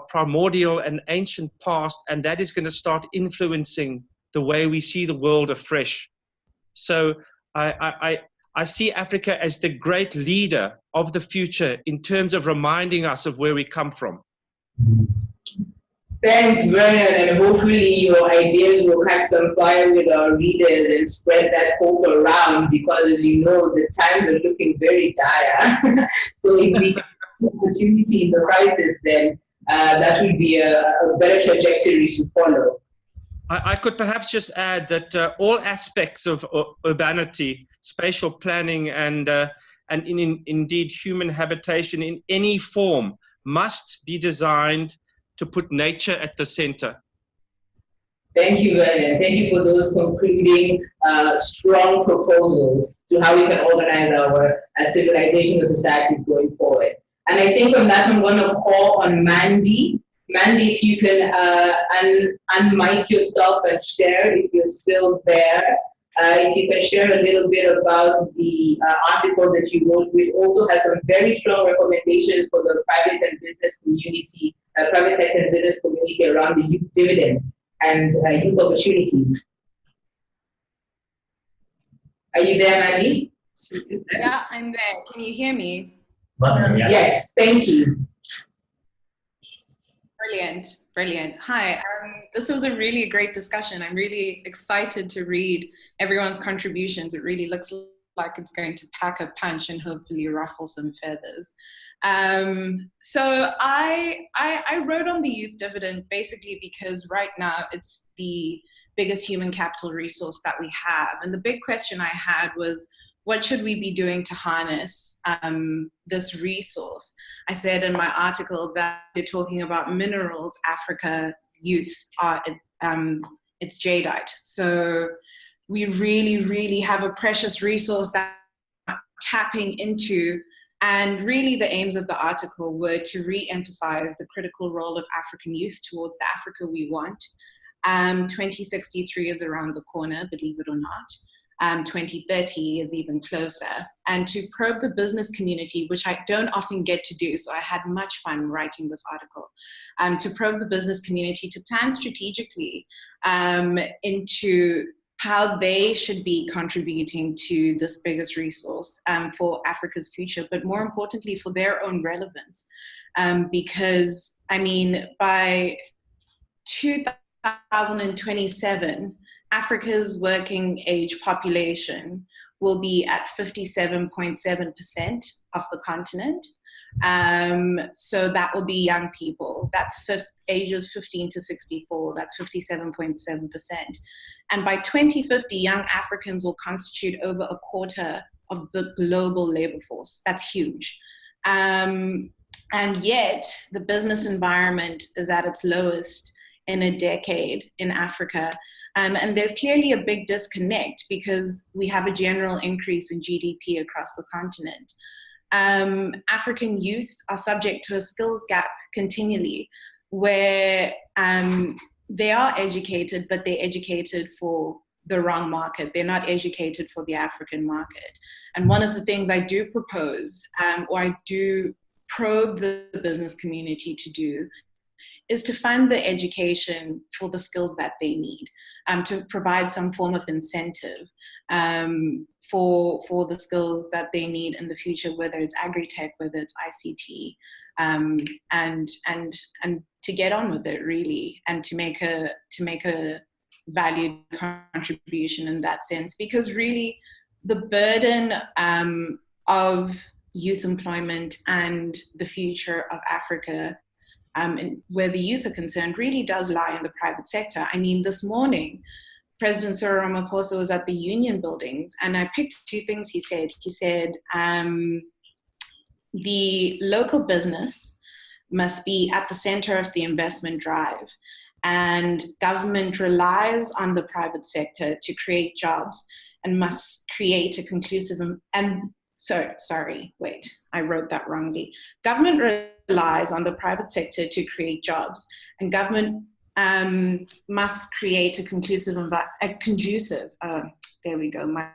primordial and ancient past, and that is going to start influencing the way we see the world afresh. So I see Africa as the great leader of the future in terms of reminding us of where we come from. Thanks, Vernon, and hopefully your ideas will catch some fire with our readers and spread that hope around, because as you know, the times are looking very dire. So if we have an opportunity in the crisis, then that would be a better trajectory to follow. I could perhaps just add that all aspects of urbanity, spatial planning, and indeed human habitation in any form must be designed to put nature at the center. Thank you, Vernon. Thank you for those concluding strong proposals to how we can organize our civilization and societies going forward. And I think on that, I'm going to call on Mandy. Mandy, if you can unmic yourself and share if you're still there. If you can share a little bit about the article that you wrote, which also has some very strong recommendations for the private and business community, private sector and business community around the youth dividend and youth opportunities. Are you there, Mandy? Yeah, I'm there. Can you hear me? Yes, thank you. Brilliant, brilliant. Hi, this was a really great discussion. I'm really excited to read everyone's contributions. It really looks like it's going to pack a punch and hopefully ruffle some feathers. So I wrote on the youth dividend basically because right now it's the biggest human capital resource that we have. And the big question I had was, what should we be doing to harness this resource? I said in my article that you're talking about minerals. Africa's youth are, it's jadeite. So we really, really have a precious resource that we're tapping into. And really the aims of the article were to re-emphasize the critical role of African youth towards the Africa we want. 2063 is around the corner, believe it or not. 2030 is even closer, and to probe the business community, which I don't often get to do, so I had much fun writing this article, to probe the business community to plan strategically into how they should be contributing to this biggest resource for Africa's future, but more importantly for their own relevance. Because, I mean, by 2027, Africa's working age population will be at 57.7% of the continent. So that will be young people. That's ages 15 to 64, that's 57.7%. And by 2050, young Africans will constitute over a quarter of the global labor force. That's huge. And yet the business environment is at its lowest in a decade in Africa. And there's clearly a big disconnect because we have a general increase in GDP across the continent. African youth are subject to a skills gap continually, where they are educated, but they're educated for the wrong market. They're not educated for the African market. And one of the things I do propose, or I do probe the business community to do, is to fund the education for the skills that they need, to provide some form of incentive for the skills that they need in the future, whether it's agri-tech, whether it's ICT, and to get on with it really, and to make a valued contribution in that sense. Because really the burden of youth employment and the future of Africa, and where the youth are concerned, really does lie in the private sector. I mean, this morning, President Cyril Ramaphosa was at the union buildings, and I picked two things he said. He said, the local business must be at the center of the investment drive, and government relies on the private sector to create jobs and must create a conclusive I wrote that wrongly. Government relies on the private sector to create jobs, and government must create a conducive, there we go, my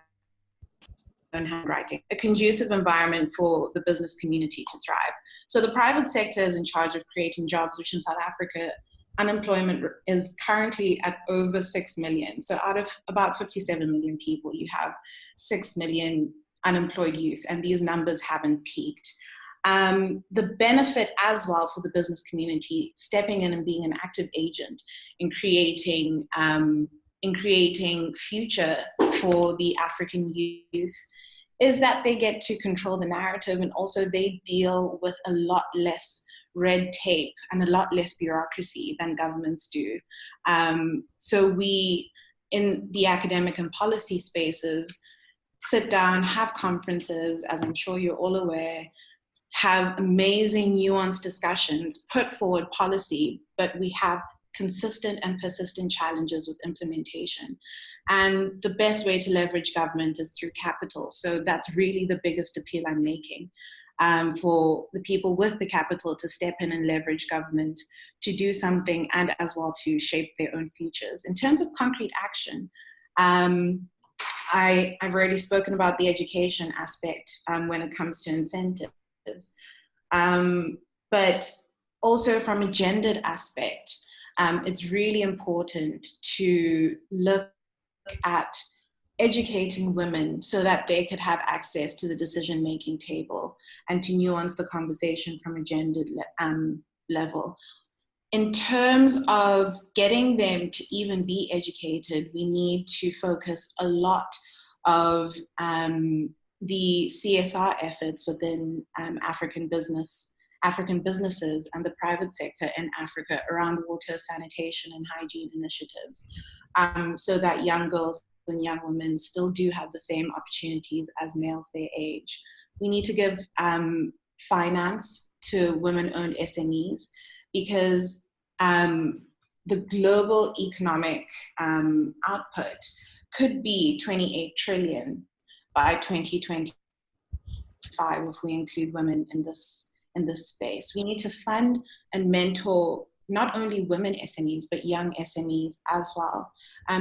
own handwriting, a conducive environment for the business community to thrive. So the private sector is in charge of creating jobs, which in South Africa, unemployment is currently at over 6 million. So out of about 57 million people, you have 6 million unemployed youth, and these numbers haven't peaked. The benefit as well for the business community stepping in and being an active agent in creating future for the African youth is that they get to control the narrative, and also they deal with a lot less red tape and a lot less bureaucracy than governments do. So we, in the academic and policy spaces, sit down, have conferences, as I'm sure you're all aware, have amazing nuanced discussions, put forward policy, but we have consistent and persistent challenges with implementation. And the best way to leverage government is through capital. So that's really the biggest appeal I'm making, for the people with the capital to step in and leverage government to do something, and as well to shape their own futures. In terms of concrete action, I've already spoken about the education aspect when it comes to incentives. But also from a gendered aspect, it's really important to look at educating women so that they could have access to the decision-making table, and to nuance the conversation from a gendered level. In terms of getting them to even be educated, we need to focus a lot of the CSR efforts within African businesses and the private sector in Africa around water, sanitation, and hygiene initiatives, so that young girls and young women still do have the same opportunities as males their age. We need to give finance to women-owned SMEs, because the global economic output could be 28 trillion by 2025 if we include women in this space. We need to fund and mentor not only women SMEs, but young SMEs as well,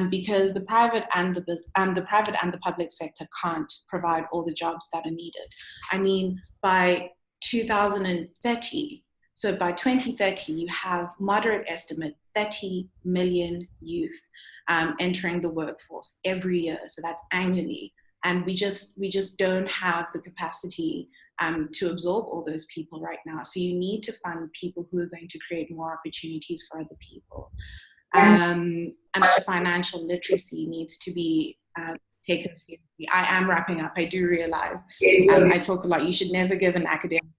because the private and the public sector can't provide all the jobs that are needed. I mean, by 2030, so by 2030, you have moderate estimate 30 million youth entering the workforce every year. So that's annually, and we just don't have the capacity to absorb all those people right now. So you need to fund people who are going to create more opportunities for other people. And financial literacy needs to be taken seriously. I am wrapping up, I do realize. I talk a lot. You should never give an academic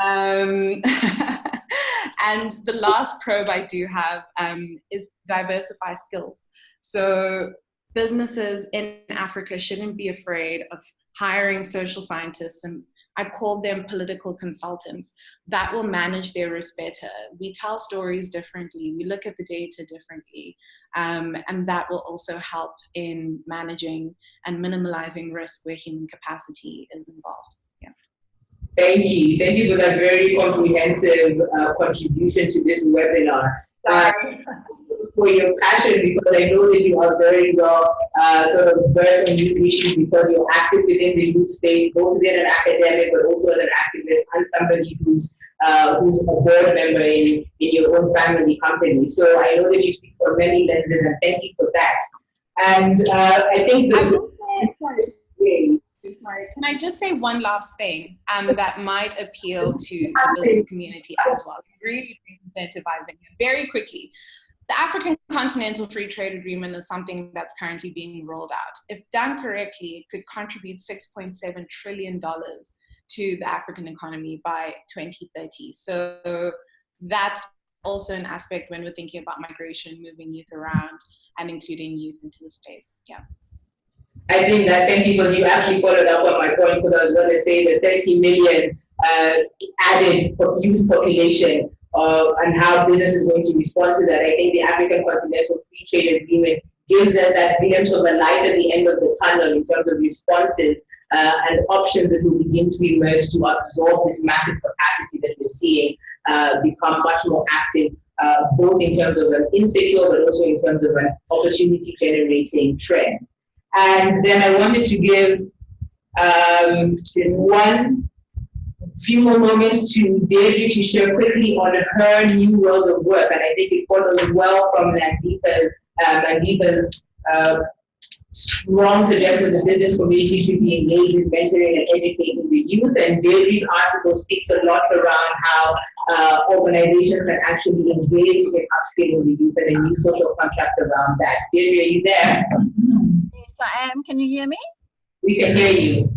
and the last probe I do have is diversify skills. So businesses in Africa shouldn't be afraid of hiring social scientists and I call them political consultants that will manage their risk better. We tell stories differently. We look at the data differently. And that will also help in managing and minimalizing risk where human capacity is involved. Yeah. Thank you. Thank you for that very comprehensive contribution to this webinar. For your passion, because I know that you are very well sort of versed on youth issues because you're active within the youth space, both within an academic but also as an activist and somebody who's a board member in your own family company. So I know that you speak from many lenses, and thank you for that. And I think Sorry, can I just say one last thing that might appeal to the business community as well? Really incentivizing it very quickly. The African Continental Free Trade Agreement is something that's currently being rolled out. If done correctly, it could contribute $6.7 trillion to the African economy by 2030. So that's also an aspect when we're thinking about migration, moving youth around, and including youth into the space. Yeah. I think that, thank you, because you actually followed up on my point, because I was going to say the 30 million added youth population and how business is going to respond to that. I think the African Continental Free Trade Agreement gives us that glimpse of a light at the end of the tunnel in terms of responses and options that will begin to emerge to absorb this massive capacity that we're seeing become much more active, both in terms of an insecure but also in terms of an opportunity generating trend. And then I wanted to give one few more moments to Deirdre to share quickly on her new world of work. And I think it follows well from Nandeepa's strong suggestion that the business community should be engaged in mentoring and educating the youth. And Deirdre's article speaks a lot around how organizations can actually engage in upskilling the youth and a new social contract around that. Deirdre, are you there? Yes, I am. Can you hear me? We can hear you.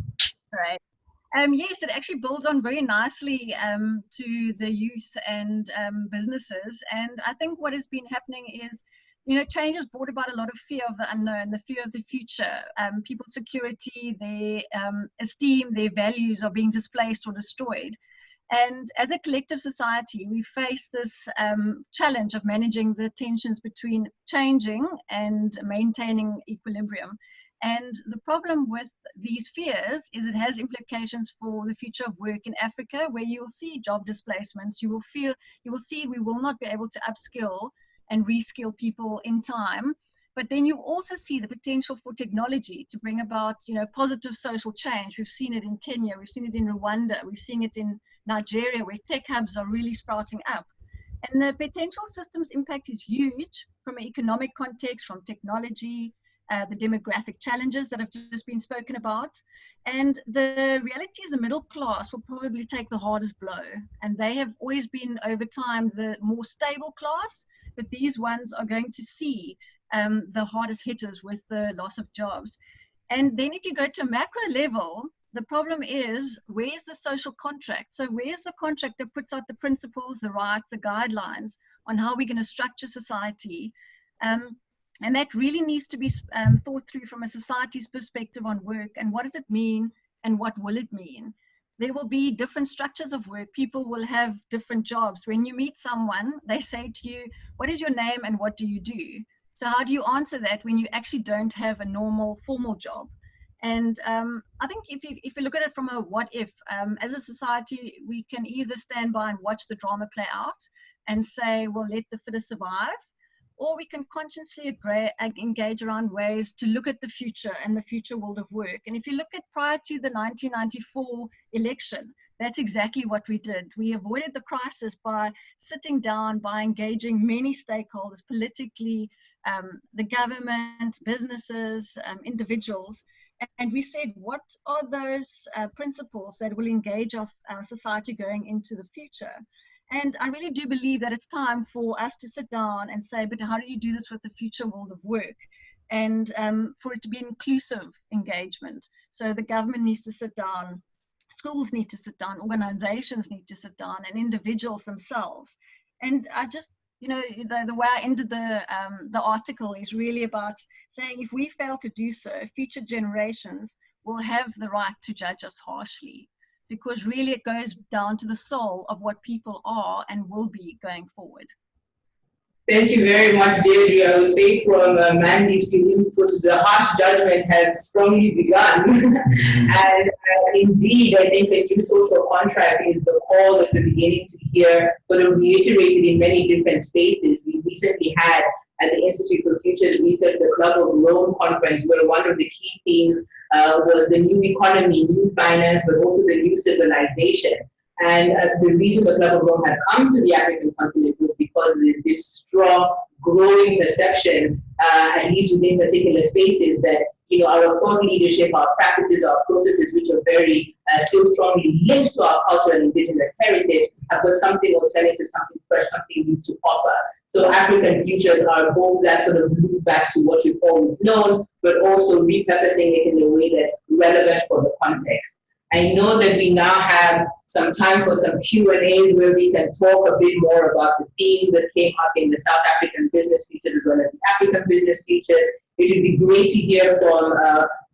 Right. Yes, it actually builds on very nicely to the youth and businesses. And I think what has been happening is, you know, change has brought about a lot of fear of the unknown, the fear of the future. People's security, their esteem, their values are being displaced or destroyed. And as a collective society, we face this challenge of managing the tensions between changing and maintaining equilibrium. And the problem with these fears is it has implications for the future of work in Africa, where you'll see job displacements. You will see we will not be able to upskill and reskill people in time. But then you also see the potential for technology to bring about, you know, positive social change. We've seen it in Kenya, we've seen it in Rwanda, we've seen it in Nigeria, where tech hubs are really sprouting up. And the potential systems impact is huge from an economic context, from technology, the demographic challenges that have just been spoken about. And the reality is the middle class will probably take the hardest blow. And they have always been, over time, the more stable class, but these ones are going to see the hardest hitters with the loss of jobs. And then if you go to a macro level, the problem is, where's the social contract? So where's the contract that puts out the principles, the rights, the guidelines on how we're going to structure society? And that really needs to be thought through from a society's perspective on work. And what does it mean? And what will it mean? There will be different structures of work. People will have different jobs. When you meet someone, they say to you, what is your name and what do you do? So how do you answer that when you actually don't have a normal formal job? And I think if you look at it from a what if, as a society, we can either stand by and watch the drama play out and say, well, let the fittest survive, or we can consciously engage around ways to look at the future and the future world of work. And if you look at prior to the 1994 election, that's exactly what we did. We avoided the crisis by sitting down, by engaging many stakeholders politically, the government, businesses, individuals. And we said, what are those principles that will engage our society going into the future? And I really do believe that it's time for us to sit down and say, but how do you do this with the future world of work? And for it to be an inclusive engagement. So the government needs to sit down, schools need to sit down, organizations need to sit down, and individuals themselves. And I just, you know, the way I ended the article is really about saying, if we fail to do so, future generations will have the right to judge us harshly. because really it goes down to the soul of what people are and will be going forward. Thank you very much, Deirdre. I would say from Mandy to you, because the harsh judgment has strongly begun. And indeed, I think the new social contract is the call that we're beginning to hear sort of reiterated in many different spaces. We recently had at the Institute for Futures Research, the Club of Rome conference, where one of the key themes was the new economy, new finance, but also the new civilization. And the reason the Club of Rome had come to the African continent was because there's this strong, growing perception, at least within particular spaces, that our thought leadership, our practices, our processes, which are very still strongly linked to our cultural and indigenous heritage, have got something alternative, something fresh, something new to offer. So African futures are both that sort of loop back to what we've always known, but also repurposing it in a way that's relevant for the context. I know that we now have some time for some Q&As where we can talk a bit more about the themes that came up in the South African business features as well as the African business features. It would be great to hear from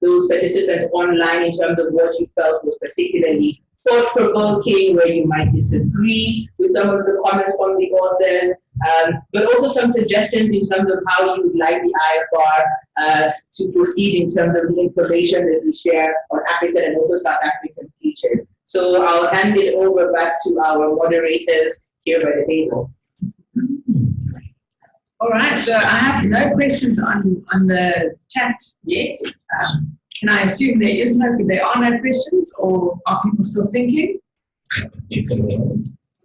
those participants online in terms of what you felt was particularly thought-provoking, where you might disagree with some of the comments from the authors, but also some suggestions in terms of how you would like the IFR to proceed in terms of the information that we share on African and also South African features. So I'll hand it over back to our moderators here by the table. All right, so I have no questions on the chat yet. Can I assume there are no questions, or are people still thinking?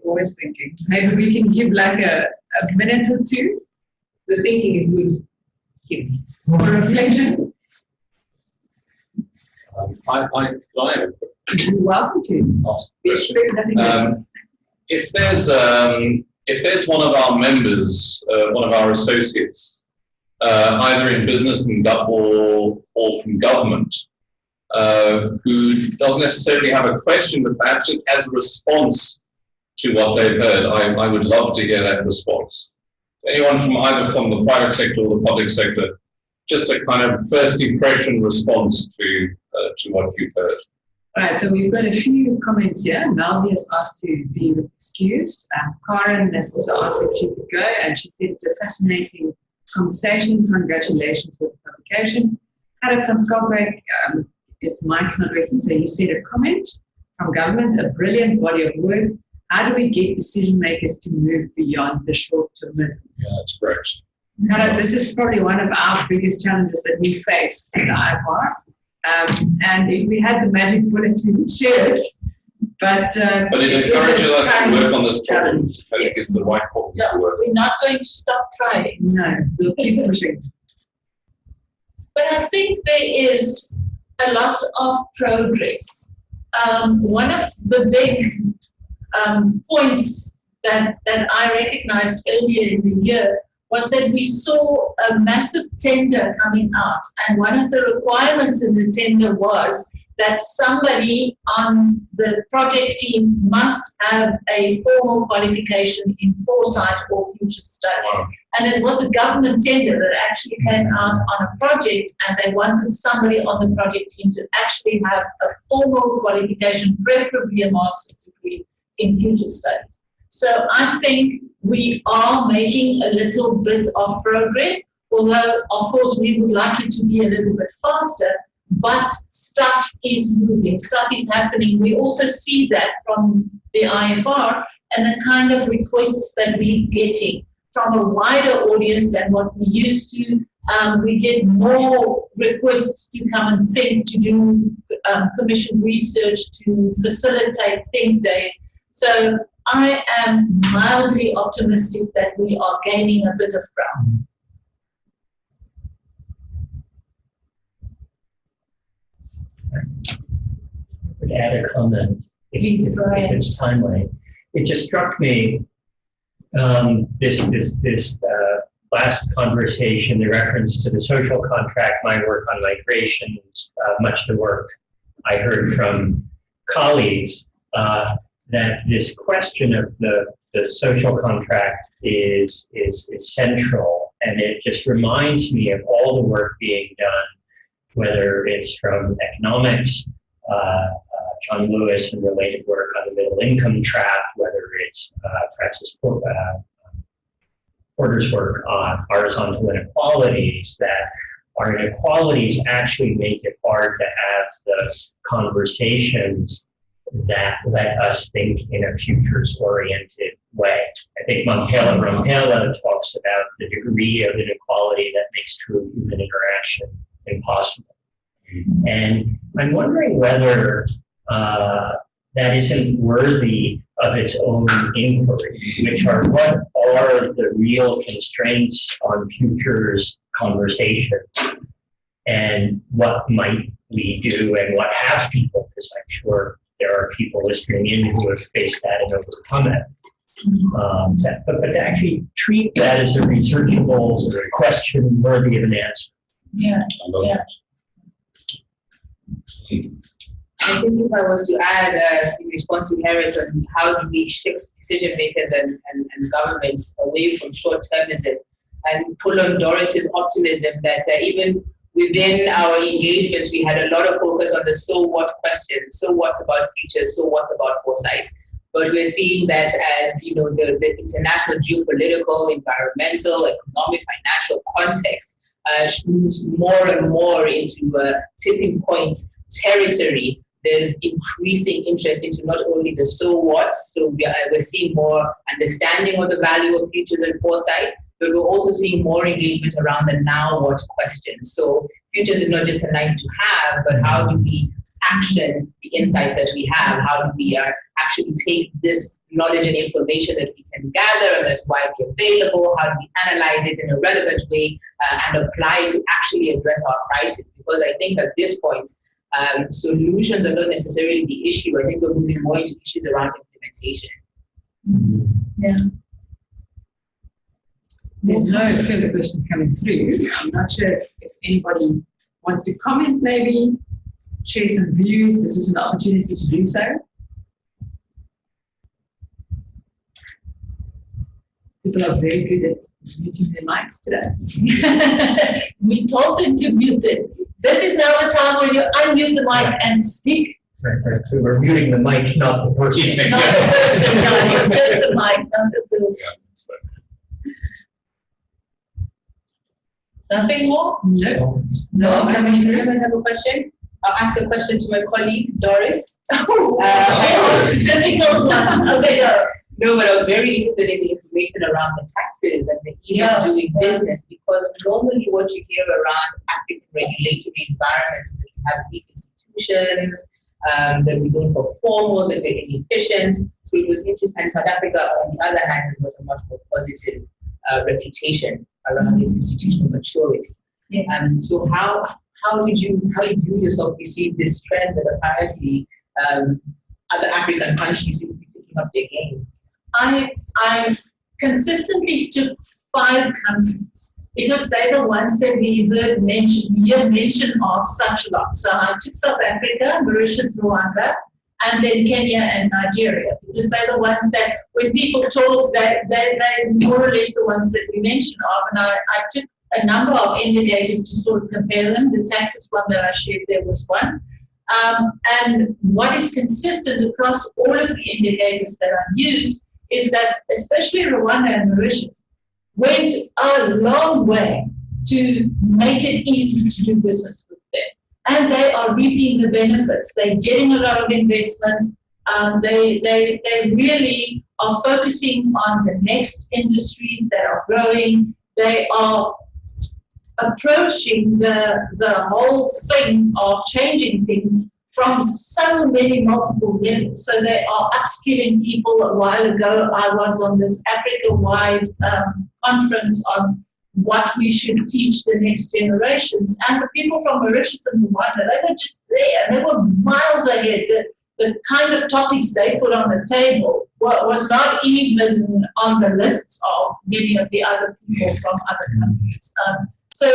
Always thinking. Maybe we can give like a minute or two. The thinking is good. For reflection. You're welcome to ask a question. If there's one of our members, one of our associates, either in business and or from government, who doesn't necessarily have a question, but perhaps it has a response to what they've heard, I would love to hear that response. Anyone from either from the private sector or the public sector, just a kind of first impression response to what you've heard. All right, so we've got a few comments here. Melvie has asked to be excused. Karen has also asked if she could go, and she said it's a fascinating conversation. Congratulations for the publication. Gerrit van Schalkwyk, his mic's not working, so he said a comment from government, a brilliant body of work. How do we get decision makers to move beyond the short-termism? Yeah, that's great. Gerrit, this is probably one of our biggest challenges that we face at the IFR. And if we had the magic bullet, we would share it. But it encourages us to work on this problem. I think it's the right problem to work on. We're not going to stop trying. No, we'll keep pushing. But I think there is a lot of progress. One of the big points that I recognized earlier in the year was that we saw a massive tender coming out. And one of the requirements in the tender was that somebody on the project team must have a formal qualification in foresight or future studies. Wow. And it was a government tender that actually came out on a project, and they wanted somebody on the project team to actually have a formal qualification, preferably a master's degree in future studies. So I think we are making a little bit of progress, although of course we would like it to be a little bit faster, but stuff is moving, stuff is happening. We also see that from the IFR and the kind of requests that we're getting from a wider audience than what we used to. We get more requests to come and think, to do commission research, to facilitate think days. So I am mildly optimistic that we are gaining a bit of ground. I would add a comment if it's timely. It just struck me, this last conversation, the reference to the social contract, my work on migration, much of the work I heard from colleagues, that this question of the social contract is central, and it just reminds me of all the work being done, whether it's from economics, John Lewis and related work on the middle income trap, whether it's Francis Porter's work on horizontal inequalities, that our inequalities actually make it hard to have the conversations that let us think in a futures-oriented way. I think Ramphele talks about the degree of inequality that makes true human interaction impossible. And I'm wondering whether that isn't worthy of its own inquiry, which are what are the real constraints on futures conversations, and what might we do, and what have people, because I'm sure there are people listening in who have faced that and overcome it. But to actually treat that as a researchable sort of question worthy of an answer. Yeah. I think if I was to add in response to Harriet on how do we shift decision makers and governments away from short-termism, and pull on Doris's optimism that even within our engagements, we had a lot of focus on the so what question, so what about futures, so what about foresight. But we're seeing that as, the international geopolitical, environmental, economic, financial context moves more and more into a tipping point territory. There's increasing interest into not only the so what, so we're seeing more understanding of the value of futures and foresight, but we're also seeing more engagement around the now what question. So futures is not just a nice to have, but how do we action the insights that we have? How do we actually take this knowledge and information that we can gather and that's widely available? How do we analyze it in a relevant way and apply it to actually address our crisis? Because I think at this point, solutions are not necessarily the issue. I think we're moving more into issues around implementation. Yeah. There's no further questions coming through. I'm not sure if anybody wants to comment, maybe share some views. This is an opportunity to do so. People are very good at muting their mics today. We told them to mute it. This is now the time when you unmute the mic and speak. Right. So we're muting the mic, not the person. Not the person, no, it's just the mic, not the person. Nothing more? No. No, coming through. I have a question. I'll ask a question to my colleague, Doris. Difficult one. Okay, go. No, but I was very interested in the information around the taxes and the ease of doing business, because normally what you hear around African regulatory environments is that we have weak institutions, that we don't perform well, that we're inefficient. So it was interesting. And South Africa, on the other hand, has got a much more positive reputation around its institutional maturity. Yeah. So how did you yourself receive this trend that apparently other African countries seem to be picking up their game? I consistently took 5 countries because they're the ones that we heard mention of such a lot. So I took South Africa, Mauritius, Rwanda, and then Kenya and Nigeria, because they're the ones that when people talk, they're more or less the ones that we mention of. And I took a number of indicators to sort of compare them. The taxes one that I shared there was one. And what is consistent across all of the indicators that I used is that especially Rwanda and Mauritius went a long way to make it easy to do business with them. And they are reaping the benefits. They're getting a lot of investment. They really are focusing on the next industries that are growing. They are approaching the whole thing of changing things from so many multiple levels. So they are upskilling people. A while ago, I was on this Africa-wide conference on what we should teach the next generations. And the people from Mauritius and Rwanda, they were just there. They were miles ahead. The kind of topics they put on the table was not even on the lists of many of the other people from other countries. So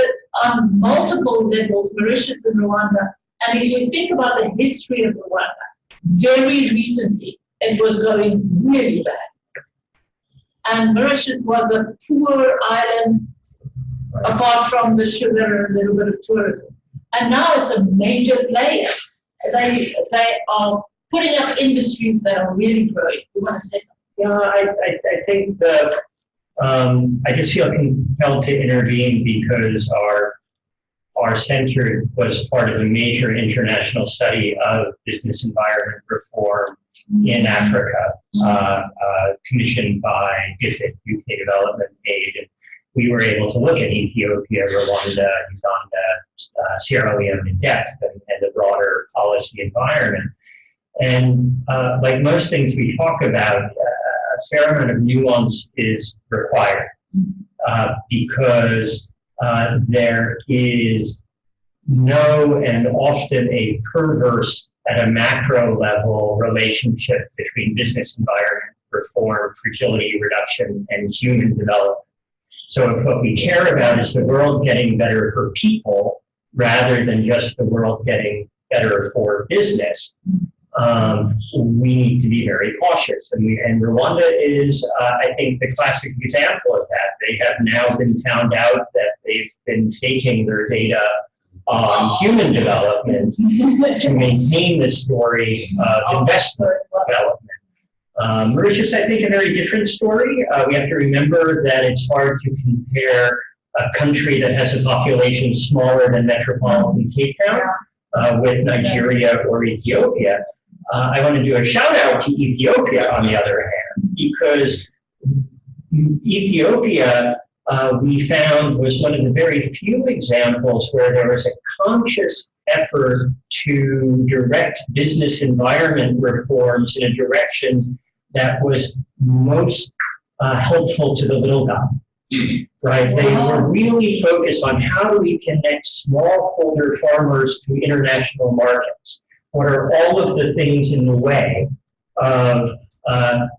on multiple levels, Mauritius and Rwanda, and if we think about the history of Rwanda, very recently it was going really bad. And Mauritius was a poor island, apart from the sugar and a little bit of tourism. And now it's a major player. They are putting up industries that are really growing. You want to say something? Yeah, I think that I just feel compelled to intervene because our center was part of a major international study of business environment reform in Africa, commissioned by DFID, UK Development Aid. And we were able to look at Ethiopia, Rwanda, Uganda, Sierra Leone in depth and the broader policy environment. And like most things we talk about, a fair amount of nuance is required because there is no and often a perverse at a macro level relationship between business environment reform, fragility reduction, and human development. So if what we care about is the world getting better for people rather than just the world getting better for business, we need to be very cautious. And Rwanda is, I think, the classic example of that. They have now been found out that they've been faking their data on human development to maintain the story of investment development. Mauritius, I think, a very different story. We have to remember that it's hard to compare a country that has a population smaller than metropolitan Cape Town with Nigeria or Ethiopia. I want to do a shout out to Ethiopia, on the other hand, because Ethiopia, we found, was one of the very few examples where there was a conscious effort to direct business environment reforms in a direction that was most helpful to the little guy. Right? They were really focused on how do we connect smallholder farmers to international markets. What are all of the things in the way of the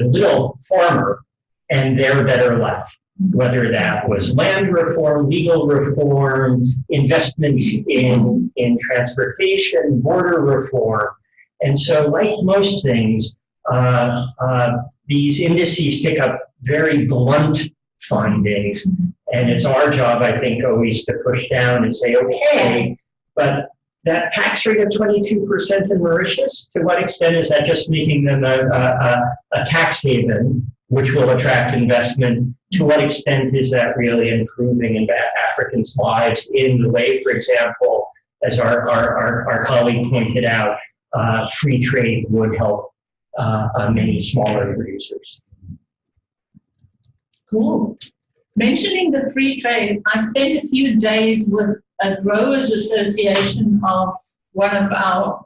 little farmer and their better life? Whether that was land reform, legal reform, investments in transportation, border reform. And so, like most things, these indices pick up very blunt findings. And it's our job, I think, always to push down and say, okay, but that tax rate of 22% in Mauritius, to what extent is that just making them a tax haven, which will attract investment? To what extent is that really improving Africans' lives in the way, for example, as our colleague pointed out, free trade would help many smaller producers? Cool. Mentioning the free trade, I spent a few days with a growers association of one of our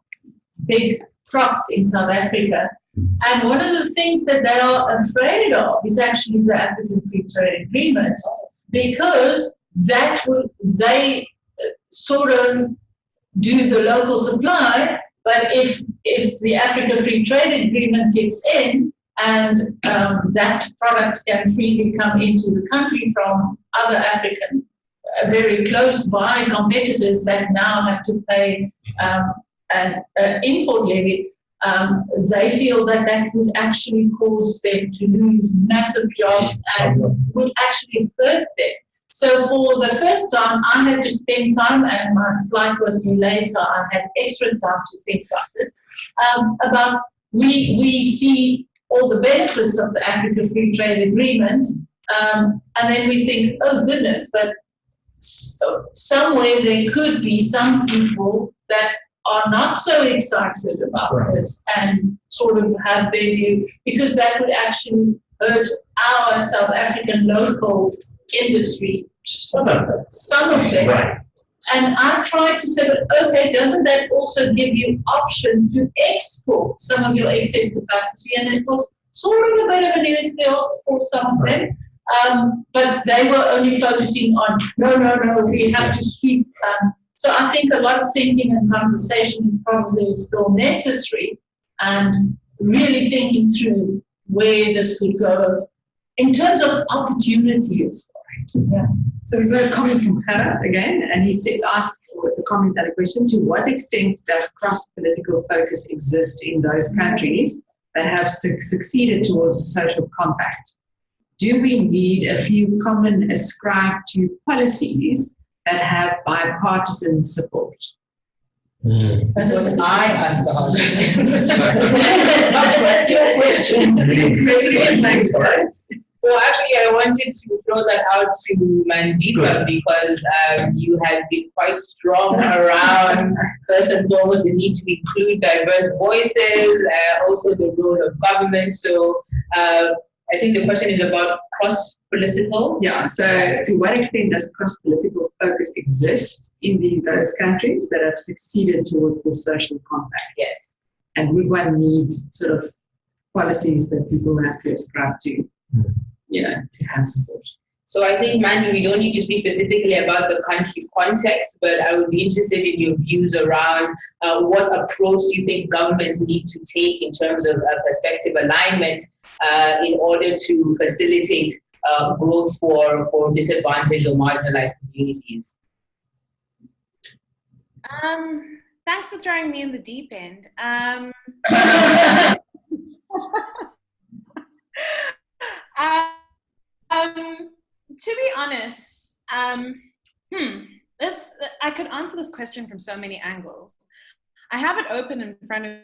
big crops in South Africa. And one of the things that they are afraid of is actually the African Free Trade Agreement, because that would, they sort of do the local supply, but if the African Free Trade Agreement kicks in, and that product can freely come into the country from other African, very close by competitors that now have to pay an import levy, they feel that would actually cause them to lose massive jobs and would actually hurt them. So for the first time, I had to spend time, and my flight was delayed, so I had extra time to think about this, about we see all the benefits of the African Free Trade Agreement, and then we think, oh goodness, but somewhere there could be some people that are not so excited about this and sort of have their view, because that would actually hurt our South African local industry. Some of them. Right. And I tried to say, but okay, doesn't that also give you options to export some of your excess capacity? And it was sort of a bit of an easy for some of them. But they were only focusing on, no, we have to keep. So I think a lot of thinking and conversation is probably still necessary, and really thinking through where this could go in terms of opportunities. Yeah. So we've got a comment from Gerard again, and he asked with a comment and a question: to what extent does cross-political focus exist in those countries that have succeeded towards social compact? Do we need a few common ascribed to policies that have bipartisan support? That's what I asked the hard That's your question. Well, actually, I wanted to throw that out to Mandeepa because you had been quite strong around, first and foremost, the need to include diverse voices, also the role of government. So I think the question is about cross-political. Yeah, so to what extent does cross-political focus exist in those countries that have succeeded towards the social compact? Yes. And would one need sort of policies that people have to ascribe to, to have support? So I think, Mandy, we don't need to speak specifically about the country context, but I would be interested in your views around what approach do you think governments need to take in terms of perspective alignment in order to facilitate growth for disadvantaged or marginalized communities? Thanks for throwing me in the deep end. To be honest, I could answer this question from so many angles. I have it open in front of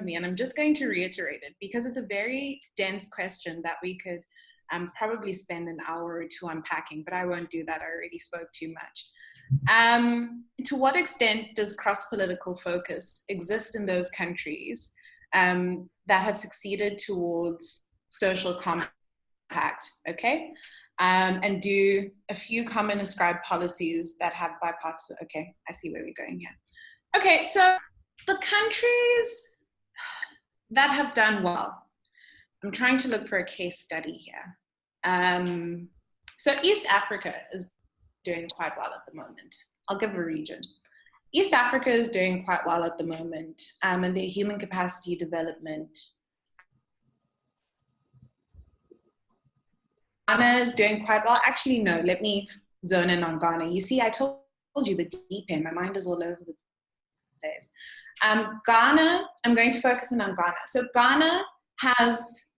me, and I'm just going to reiterate it because it's a very dense question that we could probably spend an hour or two unpacking, but I won't do that. I already spoke too much. To what extent does cross-political focus exist in those countries that have succeeded towards social compact, okay? And do a few common ascribed policies that have bipartisan, okay, I see where we're going here. Okay, so the countries that have done well, I'm trying to look for a case study here. So East Africa is doing quite well at the moment. I'll give a region. East Africa is doing quite well at the moment, and their human capacity development. Ghana is doing quite well. Actually, no, let me zone in on Ghana. You see, I told you the deep end. My mind is all over the place. Ghana, I'm going to focus in on Ghana. So Ghana has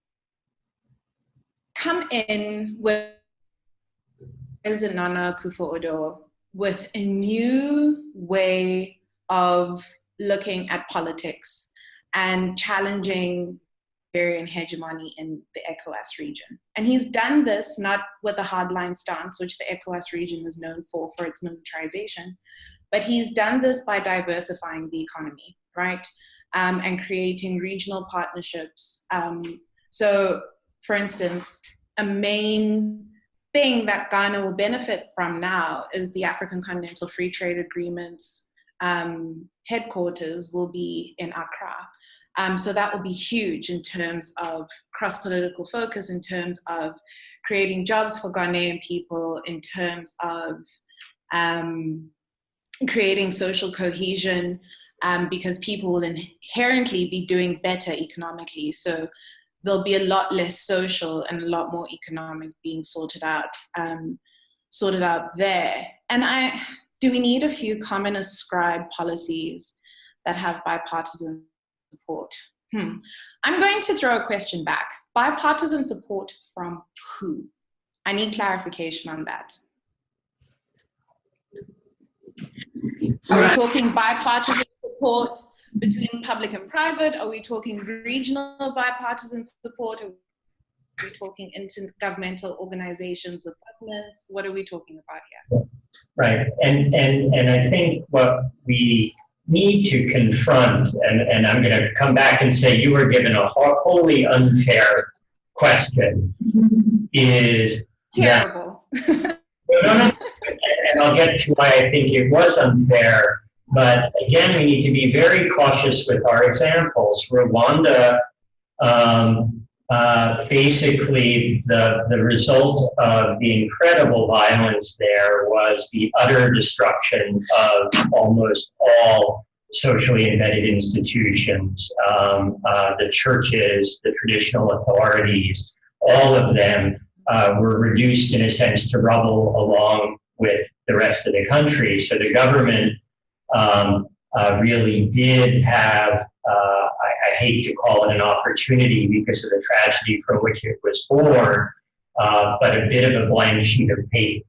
come in with President Nana Akufo-Addo with a new way of looking at politics and challenging Nigerian hegemony in the ECOWAS region. And he's done this not with a hardline stance, which the ECOWAS region is known for its militarization, but he's done this by diversifying the economy, right? And creating regional partnerships. So, for instance, a main thing that Ghana will benefit from now is the African Continental Free Trade Agreement's headquarters will be in Accra. So that will be huge in terms of cross-political focus, in terms of creating jobs for Ghanaian people, in terms of creating social cohesion, because people will inherently be doing better economically. So there'll be a lot less social and a lot more economic being sorted out there. And do we need a few common ascribed policies that have bipartisan support? I'm going to throw a question back. Bipartisan support from who? I need clarification on that. Are we talking bipartisan support between public and private? Are we talking regional bipartisan support? Are we talking intergovernmental organizations with governments? What are we talking about here? Right, and I think what we need to confront, and I'm going to come back and say you were given a wholly unfair question, is terrible. And I'll get to why I think it was unfair. But again, we need to be very cautious with our examples. Rwanda, basically the result of the incredible violence there was the utter destruction of almost all socially embedded institutions, the churches, the traditional authorities, all of them were reduced in a sense to rubble along with the rest of the country. So the government really did have, I hate to call it an opportunity because of the tragedy from which it was born, but a bit of a blank sheet of paper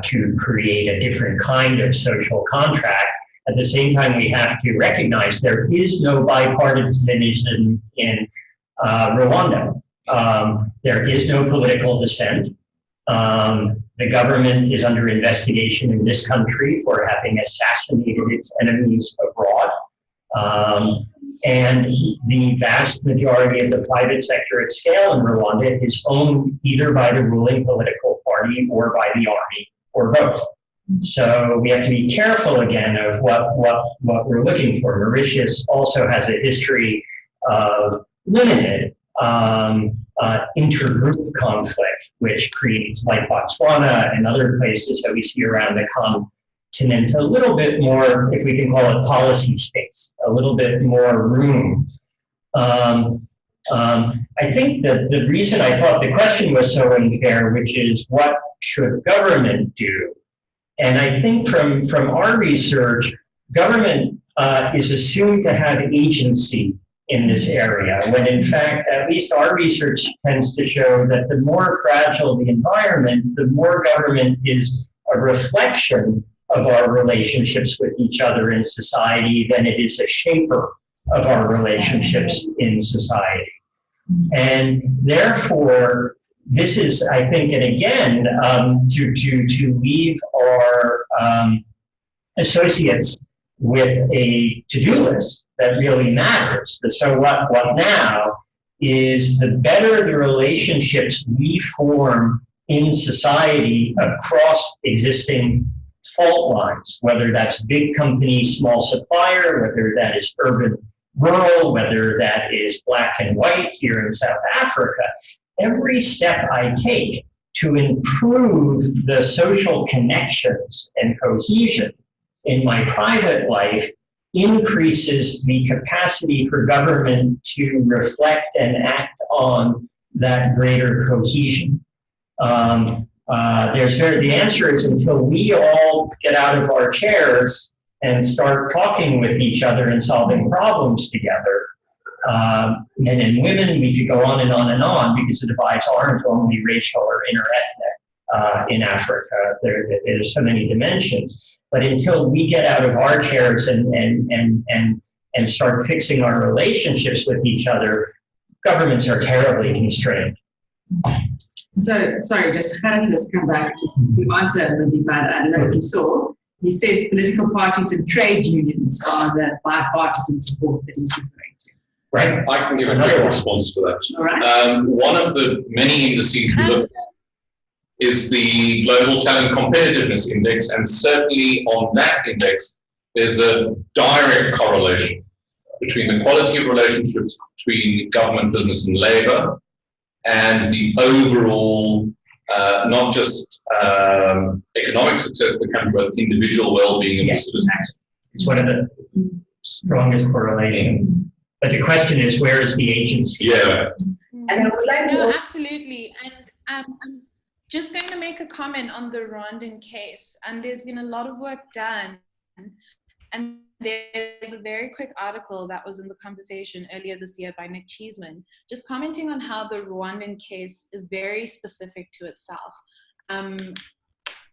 to create a different kind of social contract. At the same time, we have to recognize there is no bipartisanism in Rwanda. There is no political dissent. The government is under investigation in this country for having assassinated its enemies abroad. And the vast majority of the private sector at scale in Rwanda is owned either by the ruling political party or by the army, or both. So we have to be careful again of what we're looking for. Mauritius also has a history of limited intergroup conflict, which creates, like Botswana and other places that we see around the continent, a little bit more, if we can call it policy space, a little bit more room. I think that the reason I thought the question was so unfair, which is what should government do? And I think from our research, government is assumed to have agency in this area, when in fact, at least our research tends to show that the more fragile the environment, the more government is a reflection of our relationships with each other in society than it is a shaper of our relationships in society. And therefore, this is, I think, and again, to leave our associates with a to-do list that really matters. The so what now is the better the relationships we form in society across existing fault lines, whether that's big company, small supplier, whether that is urban, rural, whether that is black and white here in South Africa. Every step I take to improve the social connections and cohesion in my private life increases the capacity for government to reflect and act on that greater cohesion. The answer is until we all get out of our chairs and start talking with each other and solving problems together, men and women, we could go on and on and on, because the divides aren't only racial or interethnic in Africa. There's so many dimensions. But until we get out of our chairs and start fixing our relationships with each other, governments are terribly constrained. So, sorry, just Hanif has come back to answer the debate. I don't know if you saw. He says political parties and trade unions are the bipartisan support that he's referring to. Right. I can give a quick response to that. All right. One of the many indices we look at is the Global Talent Competitiveness Index, and certainly on that index, there's a direct correlation between the quality of relationships between government, business, and labor, and the overall, not just economic success of the country, but individual well-being of the citizens. It's one of the strongest correlations. But the question is, where is the agency? Yeah. And I would like to... No, absolutely. And I'm just going to make a comment on the Rwandan case. And there's been a lot of work done. And there's a very quick article that was in the conversation earlier this year by Nick Cheeseman, just commenting on how the Rwandan case is very specific to itself.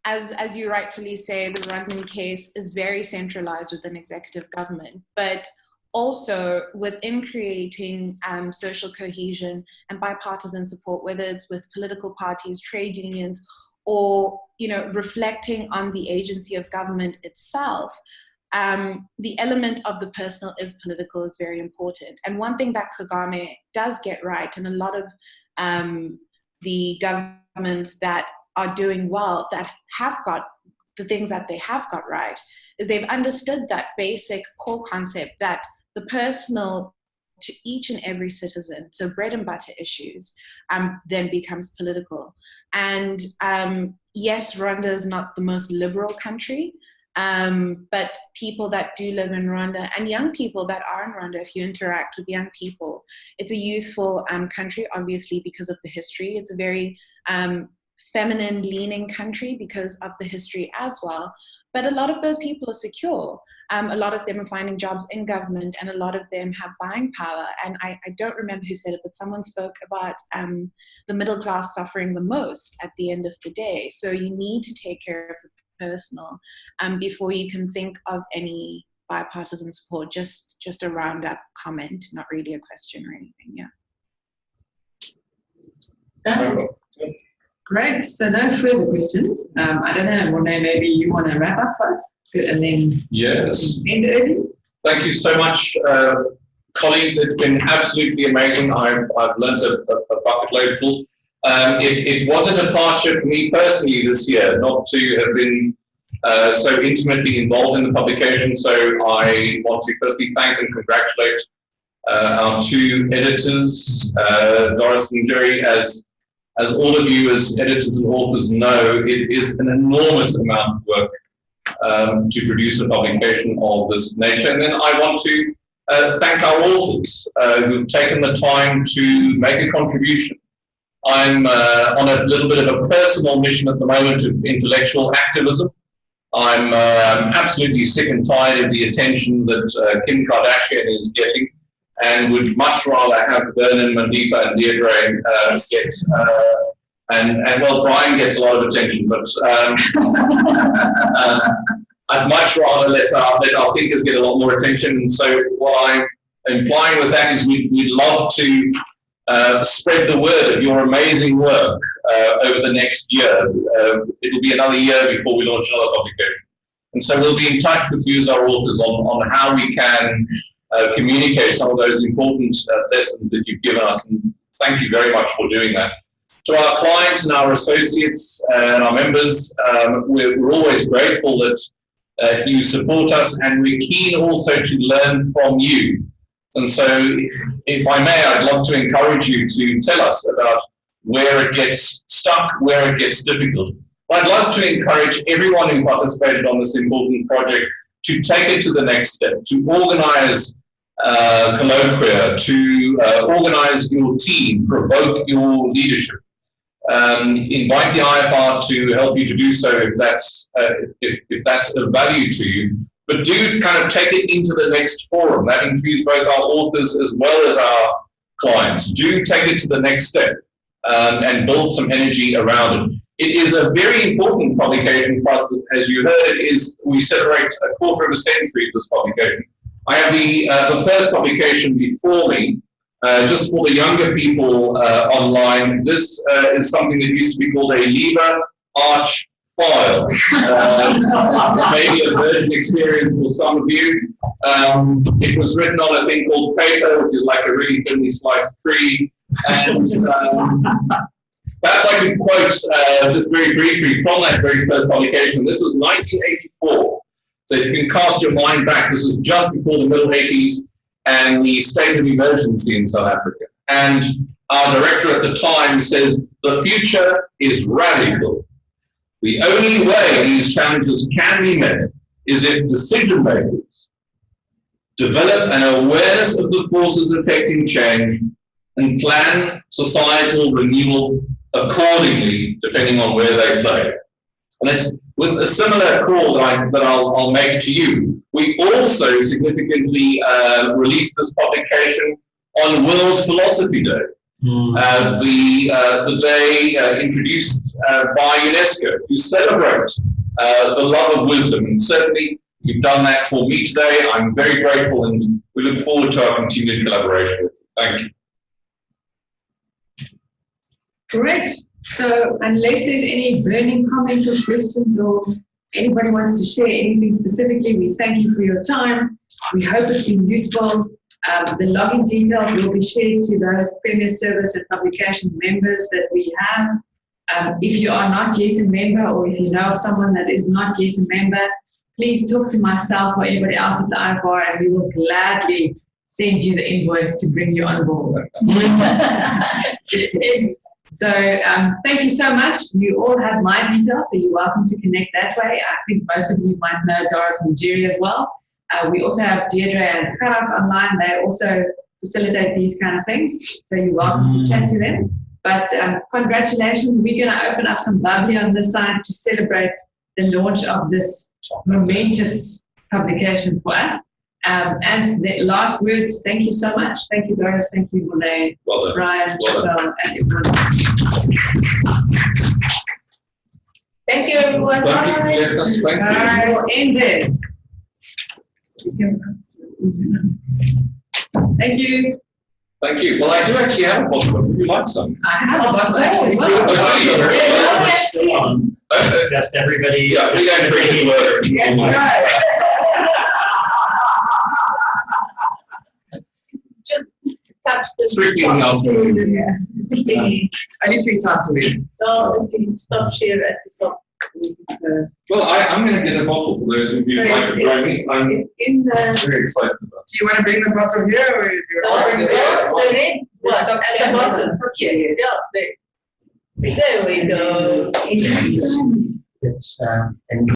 As you rightfully say, the Rwandan case is very centralized within executive government, but also within creating social cohesion and bipartisan support, whether it's with political parties, trade unions, or reflecting on the agency of government itself. The element of the personal is political is very important. And one thing that Kagame does get right, and a lot of the governments that are doing well, that have got the things that they have got right, is they've understood that basic core concept that the personal to each and every citizen, so bread and butter issues, then becomes political. And yes, Rwanda is not the most liberal country, but people that do live in Rwanda and young people that are in Rwanda, if you interact with young people, it's a youthful country, obviously, because of the history. It's a very feminine leaning country because of the history as well. But a lot of those people are secure. A lot of them are finding jobs in government, and a lot of them have buying power. And I don't remember who said it, but someone spoke about the middle class suffering the most at the end of the day. So you need to take care of the personal, before you can think of any bipartisan support. Just a roundup comment, not really a question or anything. Yeah. Great. So no further questions. I don't know, Morné, maybe you want to wrap up first, and then yes. End early. Thank you so much, colleagues. It's been absolutely amazing. I've learnt a bucket load full. It was a departure for me personally this year, not to have been so intimately involved in the publication. So I want to firstly thank and congratulate our two editors, Doris and Jerry. As all of you as editors and authors know, it is an enormous amount of work to produce a publication of this nature. And then I want to thank our authors who've taken the time to make a contribution. I'm on a little bit of a personal mission at the moment of intellectual activism. I'm absolutely sick and tired of the attention that Kim Kardashian is getting, and would much rather have Vernon, Mandeepa, and Deirdre get, and well, Brian gets a lot of attention, but I'd much rather let our thinkers get a lot more attention. And so what I'm implying with that is we'd love to spread the word of your amazing work over the next year. It'll be another year before we launch another publication. And so we'll be in touch with you as our authors on how we can communicate some of those important lessons that you've given us. And thank you very much for doing that. To our clients and our associates and our members, we're always grateful that you support us, and we're keen also to learn from you. And so, if I may, I'd love to encourage you to tell us about where it gets stuck, where it gets difficult. I'd love to encourage everyone who participated on this important project to take it to the next step, to organize colloquia, to organize your team, provoke your leadership. Invite the IFR to help you to do so if that's of value to you. But do kind of take it into the next forum. That includes both our authors as well as our clients. Do take it to the next step and build some energy around it. It is a very important publication for us. As you heard, we celebrate a quarter of a century of this publication. I have the first publication before me. Just for the younger people online, this is something that used to be called a Liber Arch file. Maybe a virgin experience for some of you. It was written on a thing called paper, which is like a really thinly sliced tree. And perhaps I could quote just very briefly from that very first publication. This was 1984. So if you can cast your mind back, this was just before the middle 80s and the state of emergency in South Africa. And our director at the time says, the future is radical. The only way these challenges can be met is if decision makers develop an awareness of the forces affecting change and plan societal renewal accordingly, depending on where they play. And it's with a similar call that I'll make to you. We also significantly released this publication on World Philosophy Day, the day introduced by UNESCO to celebrate the love of wisdom. And certainly you've done that for me today. I'm very grateful, and we look forward to our continued collaboration with you. Thank you. Great. So unless there's any burning comments or questions, or anybody wants to share anything specifically, we thank you for your time. We hope it's been useful. The login details will be shared to those Premier Service and Publication members that we have. If you are not yet a member, or if you know of someone that is not yet a member, please talk to myself or anybody else at the IFR, and we will gladly send you the invoice to bring you on board. Just kidding. So thank you so much. You all have my details, so you're welcome to connect that way. I think most of you might know Doris and Jerry as well. We also have Deirdre and Karak online. They also facilitate these kind of things, so you're welcome to chat to them. But congratulations. We're going to open up some bubbly on this side to celebrate the launch of this momentous publication for us. And the last words, thank you so much. Thank you, Doris. Thank you, Morné, Brian, Chantal, and everyone. Thank you, everyone. Thank you, Bye. yes, thank you. I will end there. Thank you. Thank you. Well, I do actually have a bottle. Would you like some? I have a bottle actually. Just everybody. Yeah, we're going to bring you over. Just touch the. Strictly enough. Yeah. Only 3 times a week. No, stop share at the top. Well, I'm going to get a bottle for those of you who'd like to join me. I'm In the. very excited about it. Do you want to bring the bottle here or do you The red one at the bottom. Yes, yeah, there we go. It's, and